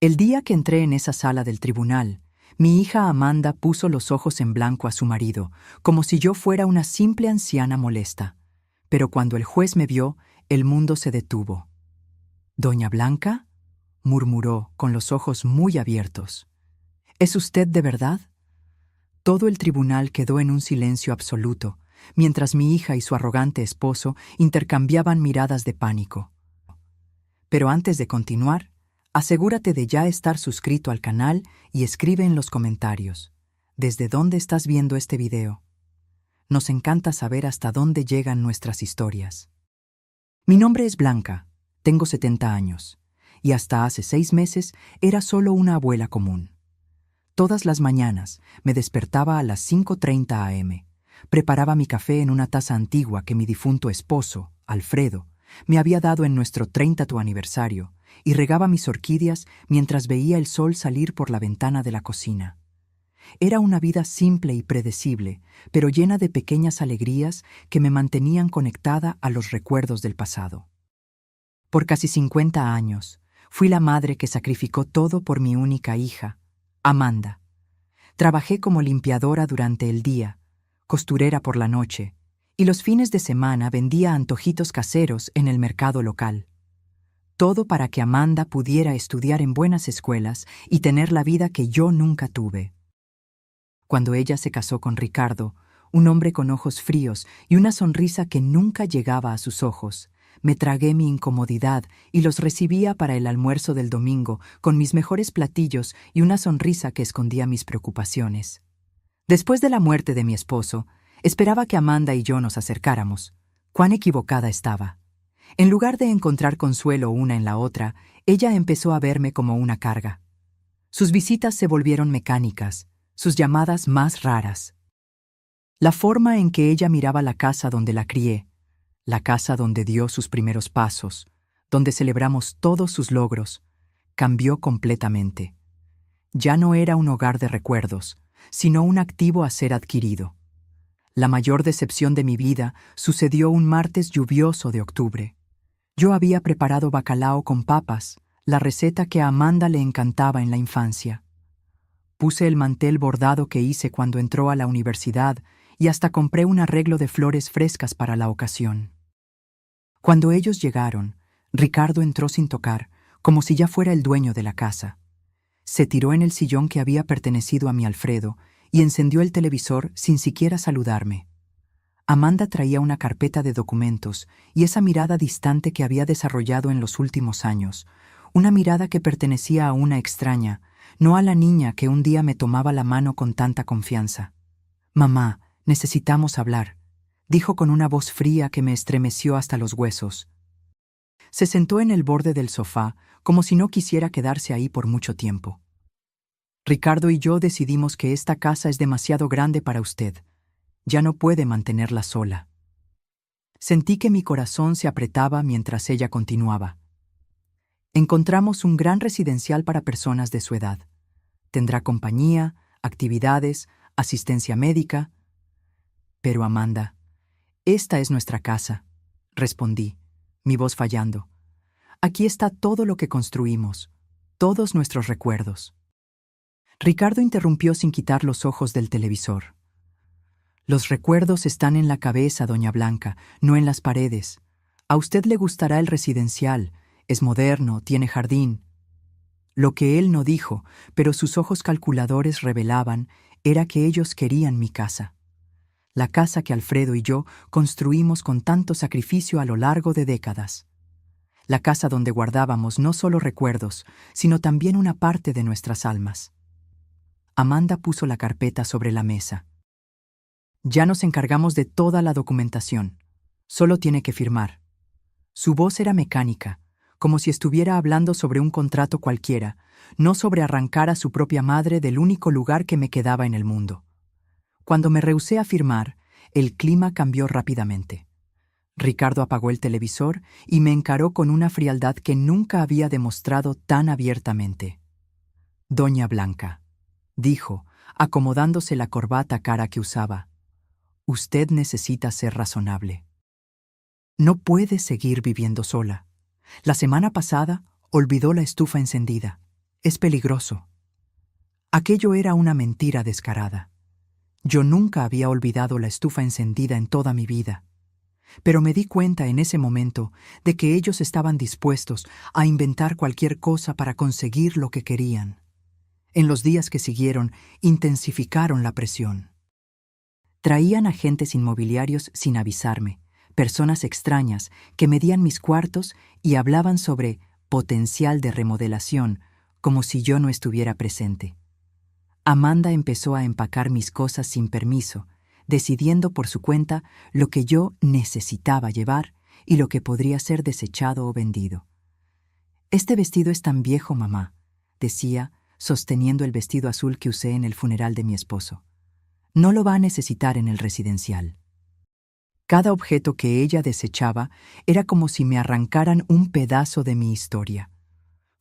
El día que entré en esa sala del tribunal, mi hija Amanda puso los ojos en blanco a su marido, como si yo fuera una simple anciana molesta. Pero cuando el juez me vio, el mundo se detuvo. «¿Doña Blanca?», murmuró, con los ojos muy abiertos. «¿Es usted de verdad?». Todo el tribunal quedó en un silencio absoluto, mientras mi hija y su arrogante esposo intercambiaban miradas de pánico. Pero antes de continuar, asegúrate de ya estar suscrito al canal y escribe en los comentarios ¿desde dónde estás viendo este video? Nos encanta saber hasta dónde llegan nuestras historias. Mi nombre es Blanca, tengo 70 años, y hasta hace 6 meses era solo una abuela común. Todas las mañanas me despertaba a las 5:30 am, preparaba mi café en una taza antigua que mi difunto esposo, Alfredo, me había dado en nuestro 30º aniversario, y regaba mis orquídeas mientras veía el sol salir por la ventana de la cocina. Era una vida simple y predecible, pero llena de pequeñas alegrías que me mantenían conectada a los recuerdos del pasado. Por casi 50 años, fui la madre que sacrificó todo por mi única hija, Amanda. Trabajé como limpiadora durante el día, costurera por la noche, y los fines de semana vendía antojitos caseros en el mercado local. Todo para que Amanda pudiera estudiar en buenas escuelas y tener la vida que yo nunca tuve. Cuando ella se casó con Ricardo, un hombre con ojos fríos y una sonrisa que nunca llegaba a sus ojos, me tragué mi incomodidad y los recibía para el almuerzo del domingo con mis mejores platillos y una sonrisa que escondía mis preocupaciones. Después de la muerte de mi esposo, esperaba que Amanda y yo nos acercáramos. Cuán equivocada estaba. En lugar de encontrar consuelo una en la otra, ella empezó a verme como una carga. Sus visitas se volvieron mecánicas, sus llamadas más raras. La forma en que ella miraba la casa donde la crié, la casa donde dio sus primeros pasos, donde celebramos todos sus logros, cambió completamente. Ya no era un hogar de recuerdos, sino un activo a ser adquirido. La mayor decepción de mi vida sucedió un martes lluvioso de octubre. Yo había preparado bacalao con papas, la receta que a Amanda le encantaba en la infancia. Puse el mantel bordado que hice cuando entró a la universidad y hasta compré un arreglo de flores frescas para la ocasión. Cuando ellos llegaron, Ricardo entró sin tocar, como si ya fuera el dueño de la casa. Se tiró en el sillón que había pertenecido a mi Alfredo y encendió el televisor sin siquiera saludarme. Amanda traía una carpeta de documentos y esa mirada distante que había desarrollado en los últimos años, una mirada que pertenecía a una extraña, no a la niña que un día me tomaba la mano con tanta confianza. «Mamá, necesitamos hablar», dijo con una voz fría que me estremeció hasta los huesos. Se sentó en el borde del sofá, como si no quisiera quedarse ahí por mucho tiempo. «Ricardo y yo decidimos que esta casa es demasiado grande para usted. Ya no puede mantenerla sola». Sentí que mi corazón se apretaba mientras ella continuaba. «Encontramos un gran residencial para personas de su edad. Tendrá compañía, actividades, asistencia médica». «Pero Amanda, esta es nuestra casa», respondí, mi voz fallando. «Aquí está todo lo que construimos, todos nuestros recuerdos». Ricardo interrumpió sin quitar los ojos del televisor. «Los recuerdos están en la cabeza, doña Blanca, no en las paredes. A usted le gustará el residencial, es moderno, tiene jardín». Lo que él no dijo, pero sus ojos calculadores revelaban, era que ellos querían mi casa. La casa que Alfredo y yo construimos con tanto sacrificio a lo largo de décadas. La casa donde guardábamos no solo recuerdos, sino también una parte de nuestras almas. Amanda puso la carpeta sobre la mesa. «Ya nos encargamos de toda la documentación. Solo tiene que firmar». Su voz era mecánica, como si estuviera hablando sobre un contrato cualquiera, no sobre arrancar a su propia madre del único lugar que me quedaba en el mundo. Cuando me rehusé a firmar, el clima cambió rápidamente. Ricardo apagó el televisor y me encaró con una frialdad que nunca había demostrado tan abiertamente. «Doña Blanca», dijo, acomodándose la corbata cara que usaba, «usted necesita ser razonable. No puede seguir viviendo sola. La semana pasada olvidó la estufa encendida. Es peligroso. Aquello era una mentira descarada. Yo nunca había olvidado la estufa encendida en toda mi vida. Pero me di cuenta en ese momento de que ellos estaban dispuestos a inventar cualquier cosa para conseguir lo que querían. En los días que siguieron, intensificaron la presión. Traían agentes inmobiliarios sin avisarme, personas extrañas que medían mis cuartos y hablaban sobre potencial de remodelación, como si yo no estuviera presente. Amanda empezó a empacar mis cosas sin permiso, decidiendo por su cuenta lo que yo necesitaba llevar y lo que podría ser desechado o vendido. «Este vestido es tan viejo, mamá», decía, sosteniendo el vestido azul que usé en el funeral de mi esposo. «No lo va a necesitar en el residencial». Cada objeto que ella desechaba era como si me arrancaran un pedazo de mi historia.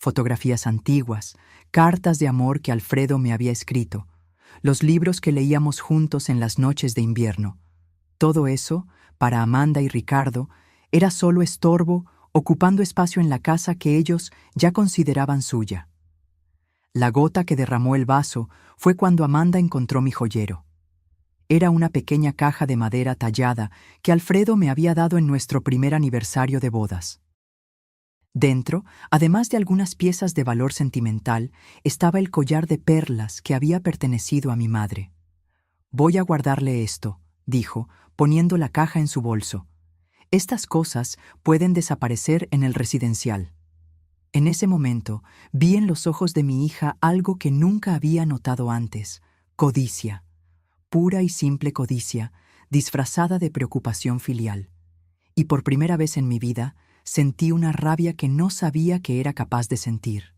Fotografías antiguas, cartas de amor que Alfredo me había escrito, los libros que leíamos juntos en las noches de invierno. Todo eso, para Amanda y Ricardo, era solo estorbo, ocupando espacio en la casa que ellos ya consideraban suya. La gota que derramó el vaso fue cuando Amanda encontró mi joyero. Era una pequeña caja de madera tallada que Alfredo me había dado en nuestro primer aniversario de bodas. Dentro, además de algunas piezas de valor sentimental, estaba el collar de perlas que había pertenecido a mi madre. «Voy a guardarle esto», dijo, poniendo la caja en su bolso. «Estas cosas pueden desaparecer en el residencial». En ese momento, vi en los ojos de mi hija algo que nunca había notado antes: codicia. Pura y simple codicia, disfrazada de preocupación filial. Y por primera vez en mi vida, sentí una rabia que no sabía que era capaz de sentir.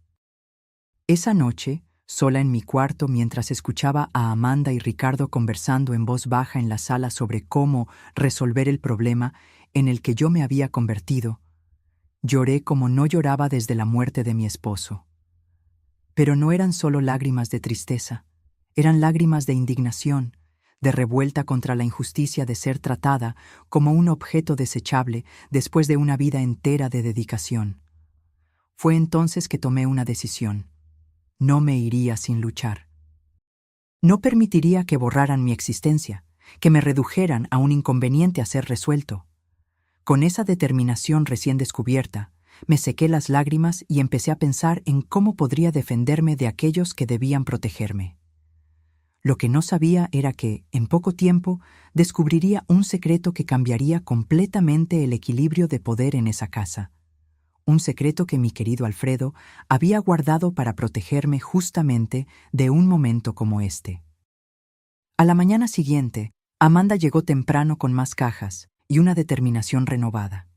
Esa noche, sola en mi cuarto mientras escuchaba a Amanda y Ricardo conversando en voz baja en la sala sobre cómo resolver el problema en el que yo me había convertido, lloré como no lloraba desde la muerte de mi esposo. Pero no eran solo lágrimas de tristeza, eran lágrimas de indignación, de revuelta contra la injusticia de ser tratada como un objeto desechable después de una vida entera de dedicación. Fue entonces que tomé una decisión. No me iría sin luchar. No permitiría que borraran mi existencia, que me redujeran a un inconveniente a ser resuelto. Con esa determinación recién descubierta, me sequé las lágrimas y empecé a pensar en cómo podría defenderme de aquellos que debían protegerme. Lo que no sabía era que, en poco tiempo, descubriría un secreto que cambiaría completamente el equilibrio de poder en esa casa. Un secreto que mi querido Alfredo había guardado para protegerme justamente de un momento como este. A la mañana siguiente, Amanda llegó temprano con más cajas y una determinación renovada.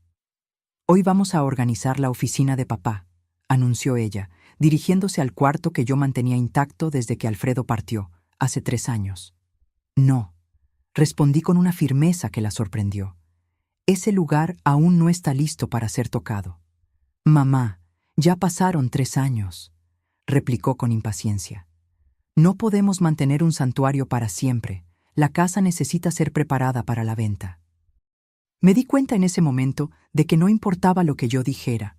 «Hoy vamos a organizar la oficina de papá», anunció ella, dirigiéndose al cuarto que yo mantenía intacto desde que Alfredo partió, hace 3 años. «No», respondí con una firmeza que la sorprendió. «Ese lugar aún no está listo para ser tocado». «Mamá, ya pasaron 3 años», replicó con impaciencia. «No podemos mantener un santuario para siempre. La casa necesita ser preparada para la venta». Me di cuenta en ese momento de que no importaba lo que yo dijera.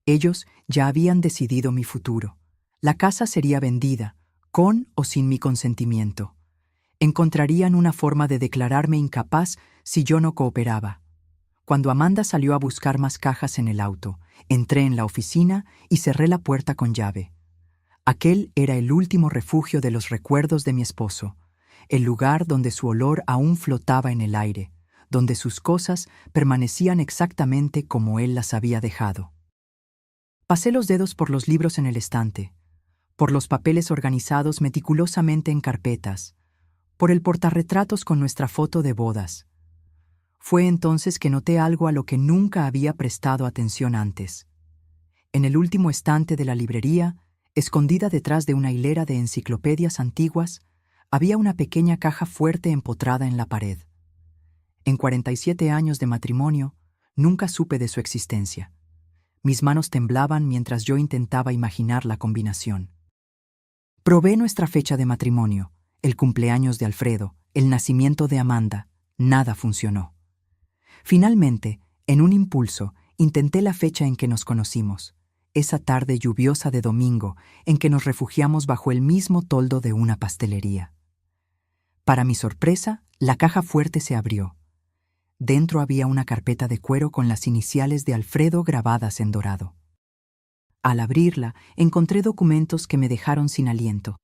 Ellos ya habían decidido mi futuro. La casa sería vendida, con o sin mi consentimiento. Encontrarían una forma de declararme incapaz si yo no cooperaba. Cuando Amanda salió a buscar más cajas en el auto, entré en la oficina y cerré la puerta con llave. Aquel era el último refugio de los recuerdos de mi esposo, el lugar donde su olor aún flotaba en el aire, donde sus cosas permanecían exactamente como él las había dejado. Pasé los dedos por los libros en el estante, por los papeles organizados meticulosamente en carpetas, por el portarretratos con nuestra foto de bodas. Fue entonces que noté algo a lo que nunca había prestado atención antes. En el último estante de la librería, escondida detrás de una hilera de enciclopedias antiguas, había una pequeña caja fuerte empotrada en la pared. En 47 años de matrimonio, nunca supe de su existencia. Mis manos temblaban mientras yo intentaba imaginar la combinación. Probé nuestra fecha de matrimonio, el cumpleaños de Alfredo, el nacimiento de Amanda. Nada funcionó. Finalmente, en un impulso, intenté la fecha en que nos conocimos. esa tarde lluviosa de domingo en que nos refugiamos bajo el mismo toldo de una pastelería. Para mi sorpresa, la caja fuerte se abrió. Dentro había una carpeta de cuero con las iniciales de Alfredo grabadas en dorado. Al abrirla, encontré documentos que me dejaron sin aliento.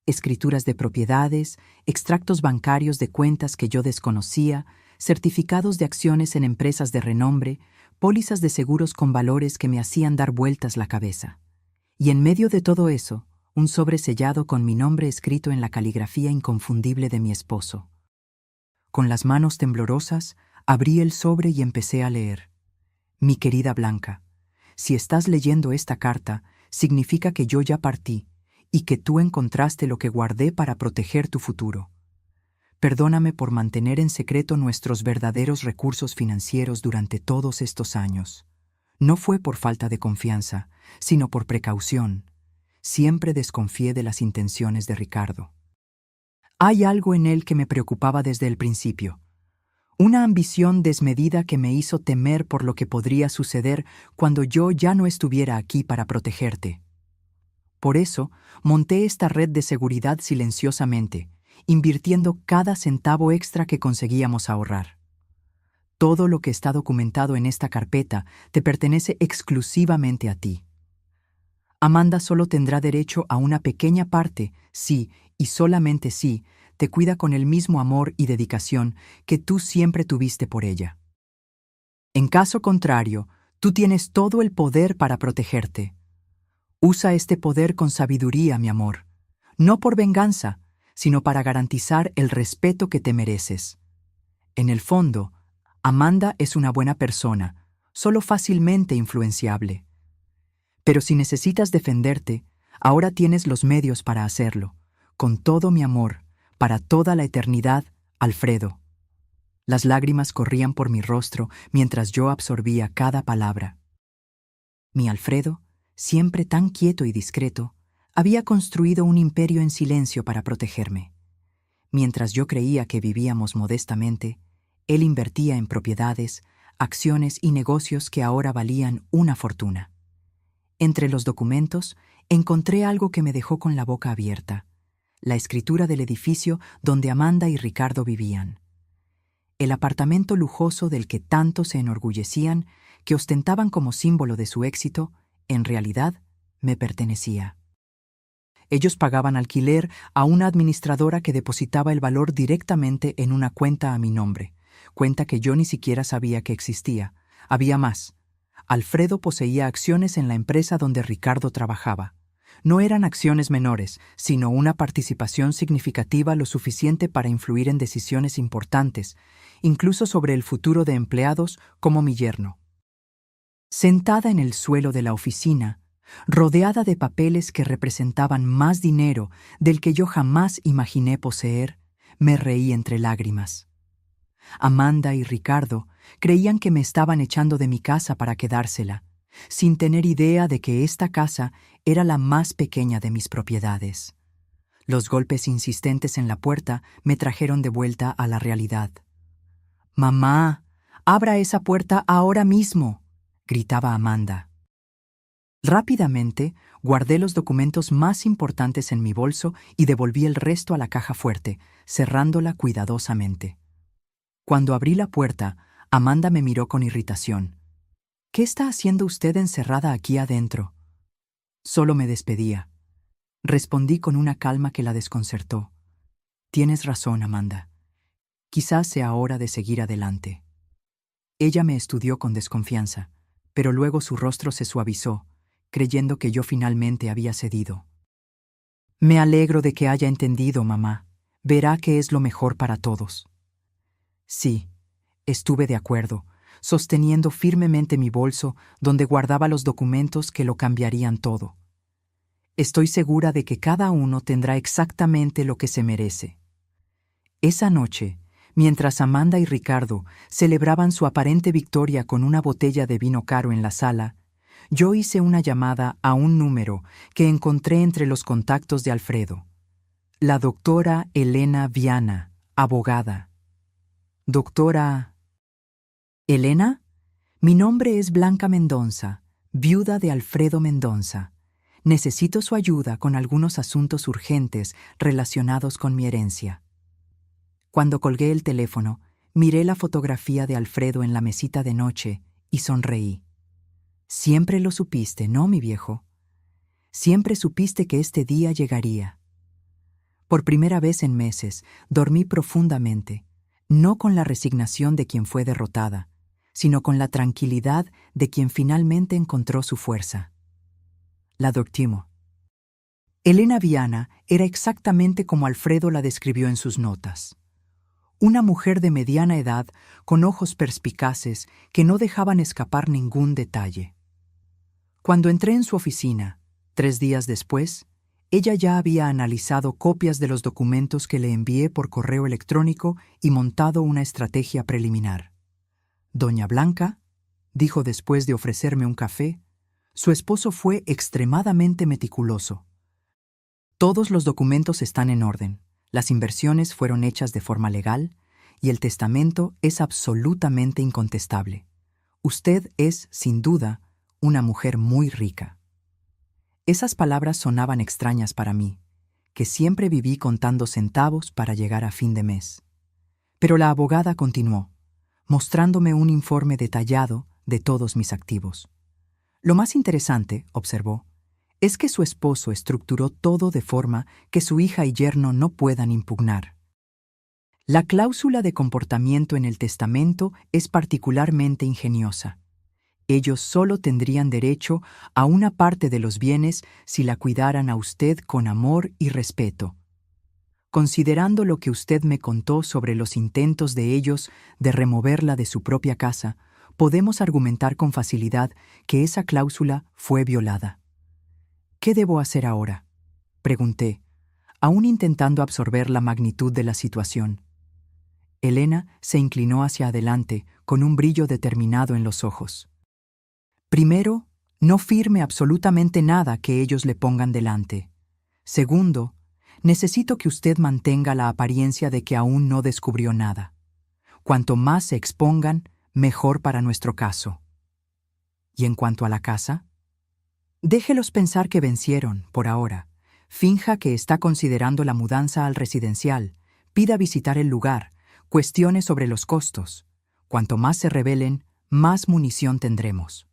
Escrituras de propiedades, extractos bancarios de cuentas que yo desconocía, certificados de acciones en empresas de renombre, pólizas de seguros con valores que me hacían dar vueltas la cabeza. Y en medio de todo eso, un sobre sellado con mi nombre escrito en la caligrafía inconfundible de mi esposo. Con las manos temblorosas, abrí el sobre y empecé a leer. Mi querida Blanca, si estás leyendo esta carta, significa que yo ya partí y que tú encontraste lo que guardé para proteger tu futuro. Perdóname por mantener en secreto nuestros verdaderos recursos financieros durante todos estos años. No fue por falta de confianza, sino por precaución. Siempre desconfié de las intenciones de Ricardo. Hay algo en él que me preocupaba desde el principio. Una ambición desmedida que me hizo temer por lo que podría suceder cuando yo ya no estuviera aquí para protegerte. Por eso, monté esta red de seguridad silenciosamente, invirtiendo cada centavo extra que conseguíamos ahorrar. Todo lo que está documentado en esta carpeta te pertenece exclusivamente a ti. Amanda solo tendrá derecho a una pequeña parte si, y solamente si, te cuida con el mismo amor y dedicación que tú siempre tuviste por ella. En caso contrario, tú tienes todo el poder para protegerte. Usa este poder con sabiduría, mi amor, no por venganza, sino para garantizar el respeto que te mereces. En el fondo, Amanda es una buena persona, solo fácilmente influenciable. Pero si necesitas defenderte, ahora tienes los medios para hacerlo. Con todo mi amor, para toda la eternidad, Alfredo. Las lágrimas corrían por mi rostro mientras yo absorbía cada palabra. Mi Alfredo, siempre tan quieto y discreto, había construido un imperio en silencio para protegerme. Mientras yo creía que vivíamos modestamente, él invertía en propiedades, acciones y negocios que ahora valían una fortuna. Entre los documentos, encontré algo que me dejó con la boca abierta: la escritura del edificio donde Amanda y Ricardo vivían. El apartamento lujoso del que tanto se enorgullecían, que ostentaban como símbolo de su éxito, en realidad me pertenecía. Ellos pagaban alquiler a una administradora que depositaba el valor directamente en una cuenta a mi nombre, cuenta que yo ni siquiera sabía que existía. Había más. Alfredo poseía acciones en la empresa donde Ricardo trabajaba. No eran acciones menores, sino una participación significativa lo suficiente para influir en decisiones importantes, incluso sobre el futuro de empleados como mi yerno. Sentada en el suelo de la oficina, rodeada de papeles que representaban más dinero del que yo jamás imaginé poseer, me reí entre lágrimas. Amanda y Ricardo creían que me estaban echando de mi casa para quedársela, sin tener idea de que esta casa era la más pequeña de mis propiedades. Los golpes insistentes en la puerta me trajeron de vuelta a la realidad. «Mamá, abra esa puerta ahora mismo», gritaba Amanda. Rápidamente, guardé los documentos más importantes en mi bolso y devolví el resto a la caja fuerte, cerrándola cuidadosamente. Cuando abrí la puerta, Amanda me miró con irritación. «¿Qué está haciendo usted encerrada aquí adentro?» Solo me despedía. Respondí con una calma que la desconcertó. «Tienes razón, Amanda. Quizás sea hora de seguir adelante». Ella me estudió con desconfianza, pero luego su rostro se suavizó, creyendo que yo finalmente había cedido. «Me alegro de que haya entendido, mamá. Verá que es lo mejor para todos». Sí, estuve de acuerdo, sosteniendo firmemente mi bolso donde guardaba los documentos que lo cambiarían todo. Estoy segura de que cada uno tendrá exactamente lo que se merece. Esa noche, mientras Amanda y Ricardo celebraban su aparente victoria con una botella de vino caro en la sala, yo hice una llamada a un número que encontré entre los contactos de Alfredo. La doctora Elena Viana, abogada. «Doctora...» «¿Elena? Mi nombre es Blanca Mendonza. viuda de Alfredo Mendonça. Necesito su ayuda con algunos asuntos urgentes relacionados con mi herencia. Cuando colgué el teléfono, miré la fotografía de Alfredo en la mesita de noche y sonreí. Siempre lo supiste, ¿no, mi viejo? Siempre supiste que este día llegaría. Por primera vez en meses, dormí profundamente, no con la resignación de quien fue derrotada, sino con la tranquilidad de quien finalmente encontró su fuerza. La doctimo. Elena Viana era exactamente como Alfredo la describió en sus notas. Una mujer de mediana edad con ojos perspicaces que no dejaban escapar ningún detalle. Cuando entré en su oficina, 3 días después, ella ya había analizado copias de los documentos que le envié por correo electrónico y montado una estrategia preliminar. Doña Blanca, dijo después de ofrecerme un café, su esposo fue extremadamente meticuloso. Todos los documentos están en orden, las inversiones fueron hechas de forma legal y el testamento es absolutamente incontestable. Usted es, sin duda, una mujer muy rica. Esas palabras sonaban extrañas para mí, que siempre viví contando centavos para llegar a fin de mes. Pero la abogada continuó, mostrándome un informe detallado de todos mis activos. Lo más interesante, observó, es que su esposo estructuró todo de forma que su hija y yerno no puedan impugnar. La cláusula de comportamiento en el testamento es particularmente ingeniosa. Ellos solo tendrían derecho a una parte de los bienes si la cuidaran a usted con amor y respeto. Considerando lo que usted me contó sobre los intentos de ellos de removerla de su propia casa, podemos argumentar con facilidad que esa cláusula fue violada. ¿Qué debo hacer ahora?, pregunté, aún intentando absorber la magnitud de la situación. Elena se inclinó hacia adelante con un brillo determinado en los ojos. Primero, no firme absolutamente nada que ellos le pongan delante. Segundo, necesito que usted mantenga la apariencia de que aún no descubrió nada. Cuanto más se expongan, mejor para nuestro caso. ¿Y en cuanto a la casa? Déjelos pensar que vencieron, por ahora. Finja que está considerando la mudanza al residencial. Pida visitar el lugar. Cuestione sobre los costos. Cuanto más se rebelen, más munición tendremos.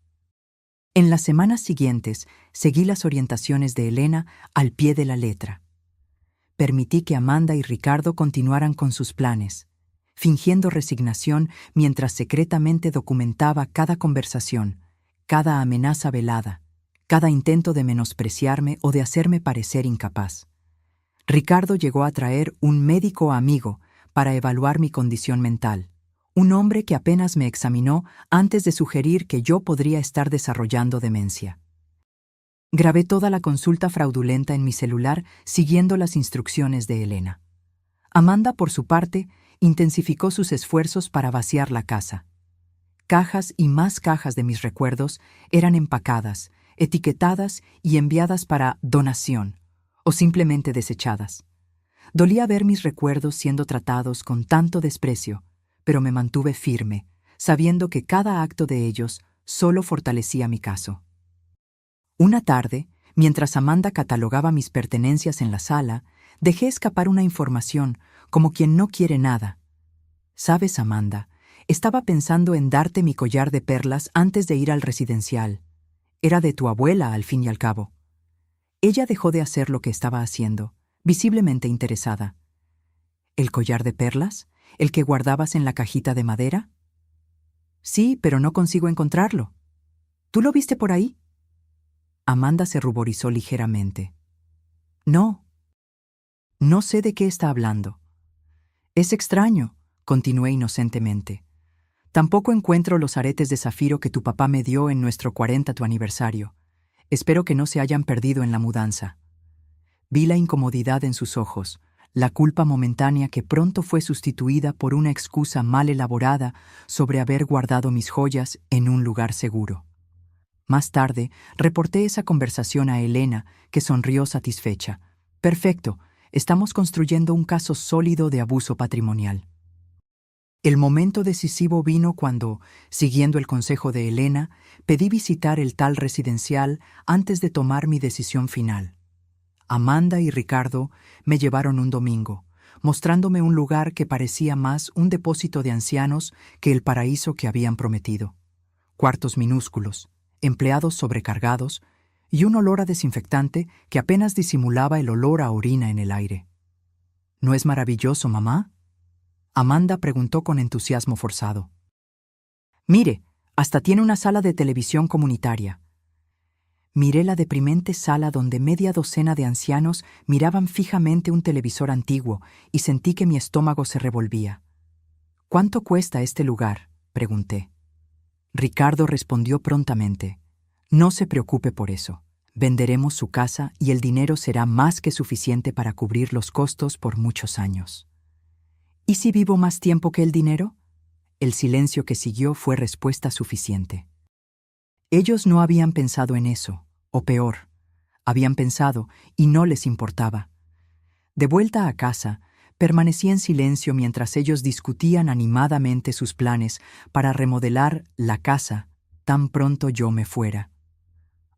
En las semanas siguientes, seguí las orientaciones de Elena al pie de la letra. Permití que Amanda y Ricardo continuaran con sus planes, fingiendo resignación mientras secretamente documentaba cada conversación, cada amenaza velada, cada intento de menospreciarme o de hacerme parecer incapaz. Ricardo llegó a traer un médico amigo para evaluar mi condición mental, un hombre que apenas me examinó antes de sugerir que yo podría estar desarrollando demencia. Grabé toda la consulta fraudulenta en mi celular siguiendo las instrucciones de Elena. Amanda, por su parte, intensificó sus esfuerzos para vaciar la casa. Cajas y más cajas de mis recuerdos eran empacadas, etiquetadas y enviadas para donación, o simplemente desechadas. Dolía ver mis recuerdos siendo tratados con tanto desprecio, pero me mantuve firme, sabiendo que cada acto de ellos solo fortalecía mi caso. Una tarde, mientras Amanda catalogaba mis pertenencias en la sala, dejé escapar una información, como quien no quiere nada. ¿Sabes, Amanda? Estaba pensando en darte mi collar de perlas antes de ir al residencial. Era de tu abuela, al fin y al cabo. Ella dejó de hacer lo que estaba haciendo, visiblemente interesada. ¿El collar de perlas? ¿El que guardabas en la cajita de madera? Sí, pero no consigo encontrarlo. ¿Tú lo viste por ahí? Amanda se ruborizó ligeramente. No. No sé de qué está hablando. Es extraño, continué inocentemente. Tampoco encuentro los aretes de zafiro que tu papá me dio en nuestro 40º aniversario. Espero que no se hayan perdido en la mudanza. Vi la incomodidad en sus ojos, la culpa momentánea que pronto fue sustituida por una excusa mal elaborada sobre haber guardado mis joyas en un lugar seguro. Más tarde, reporté esa conversación a Elena, que sonrió satisfecha. Perfecto, estamos construyendo un caso sólido de abuso patrimonial. El momento decisivo vino cuando, siguiendo el consejo de Elena, pedí visitar el tal residencial antes de tomar mi decisión final. Amanda y Ricardo me llevaron un domingo, mostrándome un lugar que parecía más un depósito de ancianos que el paraíso que habían prometido. Cuartos minúsculos, empleados sobrecargados y un olor a desinfectante que apenas disimulaba el olor a orina en el aire. ¿No es maravilloso, mamá?, Amanda preguntó con entusiasmo forzado. Mire, hasta tiene una sala de televisión comunitaria. Miré la deprimente sala donde media docena de ancianos miraban fijamente un televisor antiguo y sentí que mi estómago se revolvía. ¿Cuánto cuesta este lugar?, pregunté. Ricardo respondió prontamente. No se preocupe por eso. Venderemos su casa y el dinero será más que suficiente para cubrir los costos por muchos años. ¿Y si vivo más tiempo que el dinero? El silencio que siguió fue respuesta suficiente. Ellos no habían pensado en eso, o peor, habían pensado y no les importaba. De vuelta a casa, permanecí en silencio mientras ellos discutían animadamente sus planes para remodelar la casa tan pronto yo me fuera.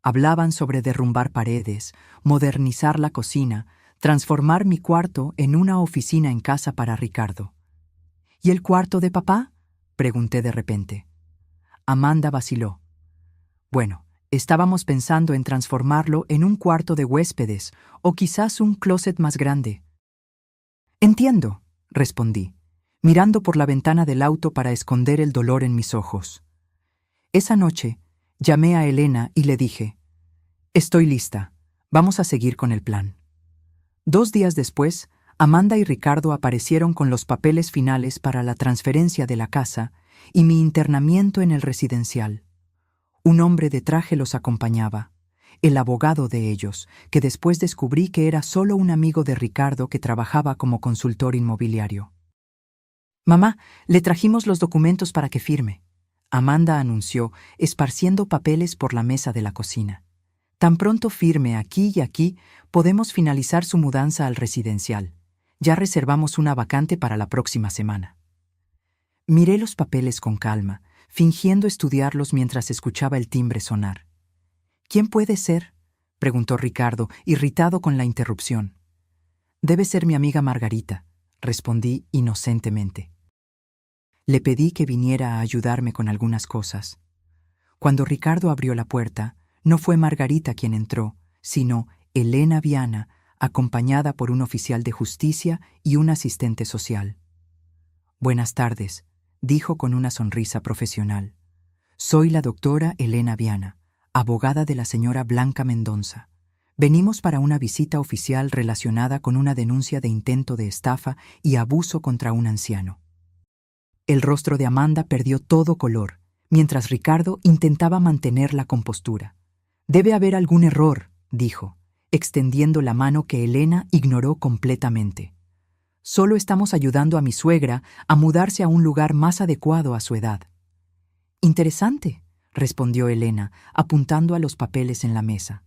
Hablaban sobre derrumbar paredes, modernizar la cocina, transformar mi cuarto en una oficina en casa para Ricardo. ¿Y el cuarto de papá?, pregunté de repente. Amanda vaciló. Bueno, estábamos pensando en transformarlo en un cuarto de huéspedes o quizás un closet más grande. Entiendo, respondí, mirando por la ventana del auto para esconder el dolor en mis ojos. Esa noche, llamé a Elena y le dije, «Estoy lista, vamos a seguir con el plan». 2 días después, Amanda y Ricardo aparecieron con los papeles finales para la transferencia de la casa y mi internamiento en el residencial. Un hombre de traje los acompañaba, el abogado de ellos, que después descubrí que era solo un amigo de Ricardo que trabajaba como consultor inmobiliario. «Mamá, le trajimos los documentos para que firme», Amanda anunció, esparciendo papeles por la mesa de la cocina. «Tan pronto firme aquí y aquí, podemos finalizar su mudanza al residencial. Ya reservamos una vacante para la próxima semana». Miré los papeles con calma, fingiendo estudiarlos mientras escuchaba el timbre sonar. «¿Quién puede ser?», preguntó Ricardo, irritado con la interrupción. «Debe ser mi amiga Margarita», respondí inocentemente. Le pedí que viniera a ayudarme con algunas cosas. Cuando Ricardo abrió la puerta, no fue Margarita quien entró, sino Elena Viana, acompañada por un oficial de justicia y un asistente social. «Buenas tardes», dijo con una sonrisa profesional. «Soy la doctora Elena Viana, abogada de la señora Blanca Mendonza. Venimos para una visita oficial relacionada con una denuncia de intento de estafa y abuso contra un anciano». El rostro de Amanda perdió todo color, mientras Ricardo intentaba mantener la compostura. «Debe haber algún error», dijo, extendiendo la mano que Elena ignoró completamente. «Solo estamos ayudando a mi suegra a mudarse a un lugar más adecuado a su edad». «Interesante», respondió Elena, apuntando a los papeles en la mesa.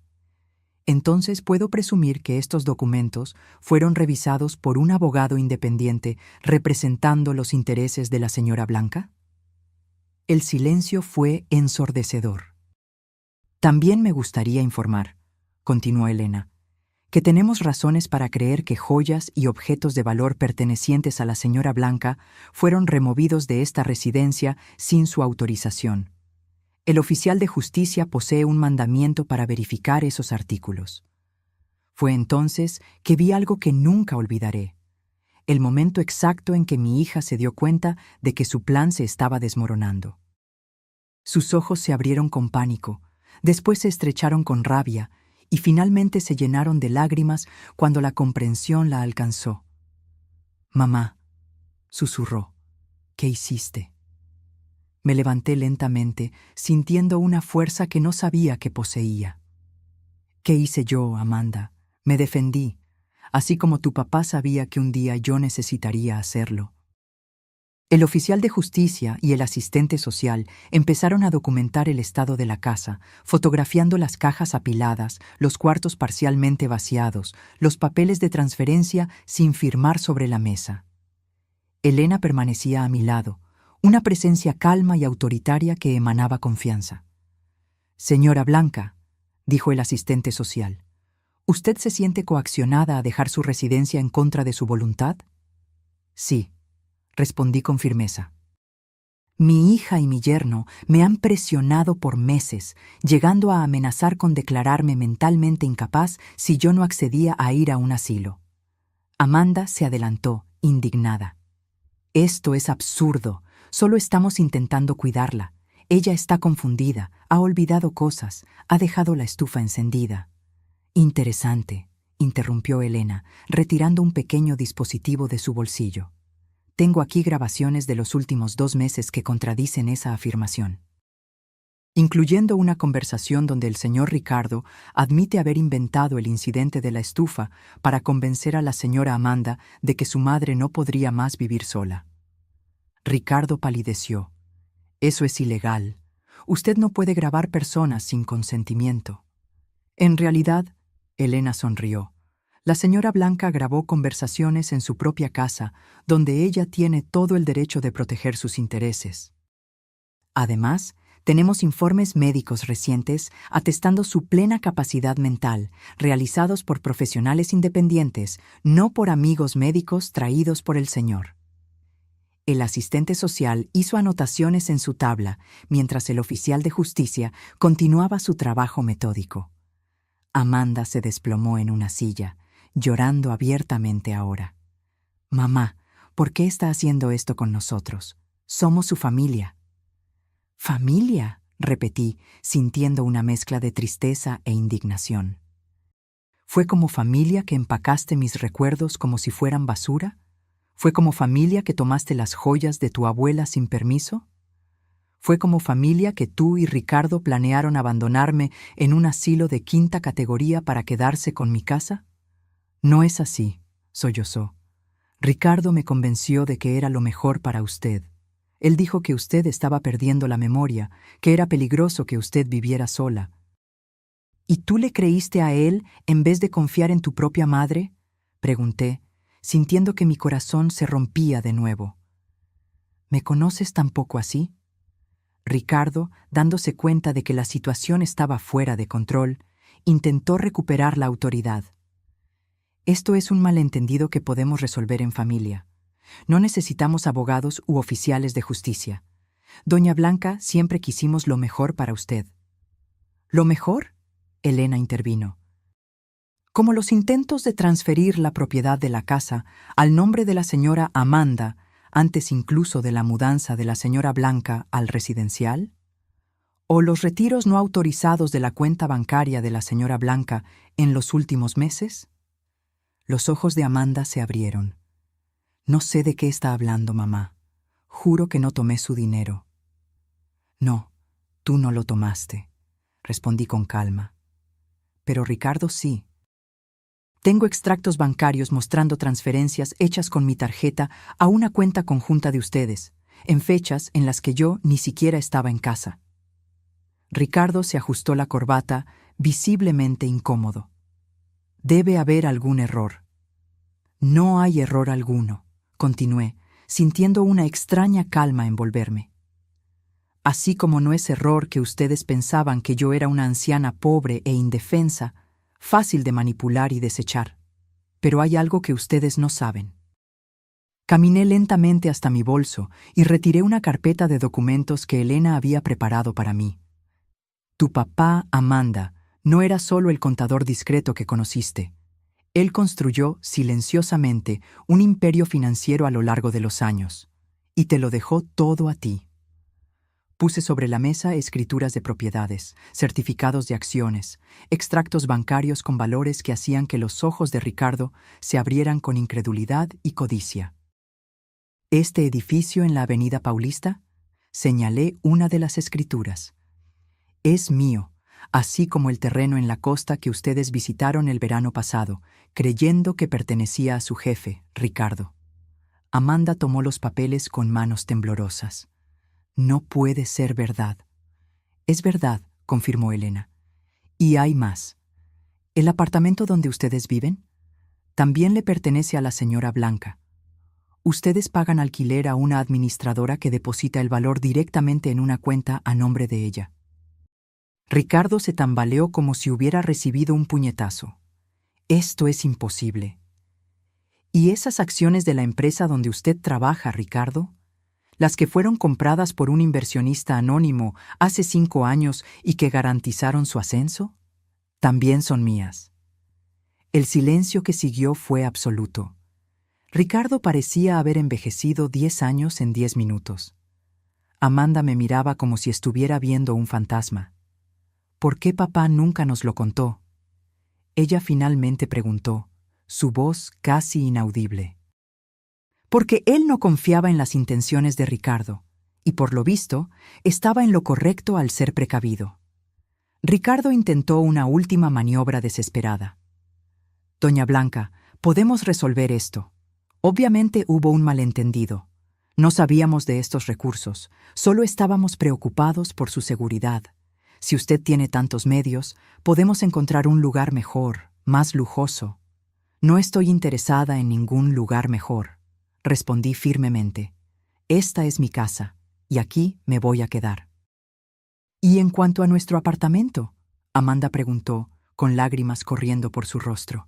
«Entonces puedo presumir que estos documentos fueron revisados por un abogado independiente representando los intereses de la señora Blanca». El silencio fue ensordecedor. «También me gustaría informar», continuó Elena, «que tenemos razones para creer que joyas y objetos de valor pertenecientes a la señora Blanca fueron removidos de esta residencia sin su autorización. El oficial de justicia posee un mandamiento para verificar esos artículos». Fue entonces que vi algo que nunca olvidaré. El momento exacto en que mi hija se dio cuenta de que su plan se estaba desmoronando. Sus ojos se abrieron con pánico, después se estrecharon con rabia y finalmente se llenaron de lágrimas cuando la comprensión la alcanzó. «Mamá», susurró, «¿qué hiciste?». Me levanté lentamente, sintiendo una fuerza que no sabía que poseía. «¿Qué hice yo, Amanda? Me defendí, así como tu papá sabía que un día yo necesitaría hacerlo». El oficial de justicia y el asistente social empezaron a documentar el estado de la casa, fotografiando las cajas apiladas, los cuartos parcialmente vaciados, los papeles de transferencia sin firmar sobre la mesa. Elena permanecía a mi lado, una presencia calma y autoritaria que emanaba confianza. «Señora Blanca», dijo el asistente social, «¿usted se siente coaccionada a dejar su residencia en contra de su voluntad?» «Sí», respondí con firmeza. «Mi hija y mi yerno me han presionado por meses, llegando a amenazar con declararme mentalmente incapaz si yo no accedía a ir a un asilo». Amanda se adelantó, indignada. «Esto es absurdo. Solo estamos intentando cuidarla. Ella está confundida, ha olvidado cosas, ha dejado la estufa encendida». «Interesante», interrumpió Elena, retirando un pequeño dispositivo de su bolsillo. «Tengo aquí grabaciones de los últimos 2 meses que contradicen esa afirmación, incluyendo una conversación donde el señor Ricardo admite haber inventado el incidente de la estufa para convencer a la señora Amanda de que su madre no podría más vivir sola». Ricardo palideció. «Eso es ilegal. Usted no puede grabar personas sin consentimiento». «En realidad», Elena sonrió, «la señora Blanca grabó conversaciones en su propia casa, donde ella tiene todo el derecho de proteger sus intereses. Además, tenemos informes médicos recientes atestando su plena capacidad mental, realizados por profesionales independientes, no por amigos médicos traídos por el señor». El asistente social hizo anotaciones en su tabla, mientras el oficial de justicia continuaba su trabajo metódico. Amanda se desplomó en una silla, llorando abiertamente ahora. «Mamá, ¿por qué está haciendo esto con nosotros? Somos su familia». «¿Familia?», repetí, sintiendo una mezcla de tristeza e indignación. «¿Fue como familia que empacaste mis recuerdos como si fueran basura? ¿Fue como familia que tomaste las joyas de tu abuela sin permiso? ¿Fue como familia que tú y Ricardo planearon abandonarme en un asilo de 5ª categoría para quedarse con mi casa?» «No es así», sollozó. «Ricardo me convenció de que era lo mejor para usted. Él dijo que usted estaba perdiendo la memoria, que era peligroso que usted viviera sola». «¿Y tú le creíste a él en vez de confiar en tu propia madre?», pregunté, sintiendo que mi corazón se rompía de nuevo. «¿Me conoces tampoco así?». Ricardo, dándose cuenta de que la situación estaba fuera de control, intentó recuperar la autoridad. «Esto es un malentendido que podemos resolver en familia. No necesitamos abogados u oficiales de justicia. Doña Blanca, siempre quisimos lo mejor para usted». «¿Lo mejor?», Elena intervino. «Como los intentos de transferir la propiedad de la casa al nombre de la señora Amanda, antes incluso de la mudanza de la señora Blanca al residencial, o los retiros no autorizados de la cuenta bancaria de la señora Blanca en los últimos meses». Los ojos de Amanda se abrieron. «No sé de qué está hablando, mamá. Juro que no tomé su dinero». «No, tú no lo tomaste», respondí con calma. «Pero Ricardo sí. Tengo extractos bancarios mostrando transferencias hechas con mi tarjeta a una cuenta conjunta de ustedes, en fechas en las que yo ni siquiera estaba en casa». Ricardo se ajustó la corbata, visiblemente incómodo. «Debe haber algún error». «No hay error alguno», continué, sintiendo una extraña calma envolverme. «Así como no es error que ustedes pensaban que yo era una anciana pobre e indefensa, fácil de manipular y desechar. Pero hay algo que ustedes no saben». Caminé lentamente hasta mi bolso y retiré una carpeta de documentos que Elena había preparado para mí. «Tu papá, Amanda, no era solo el contador discreto que conociste. Él construyó, silenciosamente, un imperio financiero a lo largo de los años, y te lo dejó todo a ti». Puse sobre la mesa escrituras de propiedades, certificados de acciones, extractos bancarios con valores que hacían que los ojos de Ricardo se abrieran con incredulidad y codicia. «¿Este edificio en la Avenida Paulista?», señalé una de las escrituras. «Es mío, así como el terreno en la costa que ustedes visitaron el verano pasado, creyendo que pertenecía a su jefe, Ricardo». Amanda tomó los papeles con manos temblorosas. «No puede ser verdad». «Es verdad», confirmó Elena. «Y hay más. ¿El apartamento donde ustedes viven? También le pertenece a la señora Blanca». Ustedes pagan alquiler a una administradora que deposita el valor directamente en una cuenta a nombre de ella. Ricardo se tambaleó como si hubiera recibido un puñetazo. Esto es imposible. ¿Y esas acciones de la empresa donde usted trabaja, Ricardo? Las que fueron compradas por un inversionista anónimo hace 5 años y que garantizaron su ascenso, también son mías. El silencio que siguió fue absoluto. Ricardo parecía haber envejecido 10 años en 10 minutos. Amanda me miraba como si estuviera viendo un fantasma. ¿Por qué papá nunca nos lo contó? Ella finalmente preguntó, su voz casi inaudible. Porque él no confiaba en las intenciones de Ricardo, y por lo visto, estaba en lo correcto al ser precavido. Ricardo intentó una última maniobra desesperada. Doña Blanca, podemos resolver esto. Obviamente hubo un malentendido. No sabíamos de estos recursos, solo estábamos preocupados por su seguridad. Si usted tiene tantos medios, podemos encontrar un lugar mejor, más lujoso. No estoy interesada en ningún lugar mejor, respondí firmemente. Esta es mi casa, y aquí me voy a quedar. ¿Y en cuanto a nuestro apartamento? Amanda preguntó, con lágrimas corriendo por su rostro.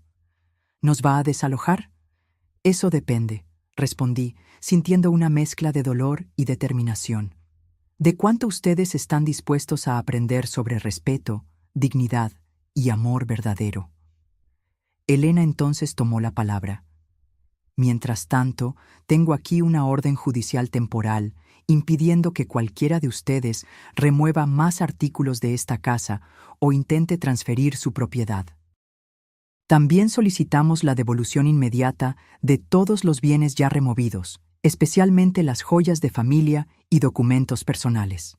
¿Nos va a desalojar? Eso depende, respondí, sintiendo una mezcla de dolor y determinación. ¿De cuánto ustedes están dispuestos a aprender sobre respeto, dignidad y amor verdadero? Elena entonces tomó la palabra. Mientras tanto, tengo aquí una orden judicial temporal impidiendo que cualquiera de ustedes remueva más artículos de esta casa o intente transferir su propiedad. También solicitamos la devolución inmediata de todos los bienes ya removidos, especialmente las joyas de familia y documentos personales.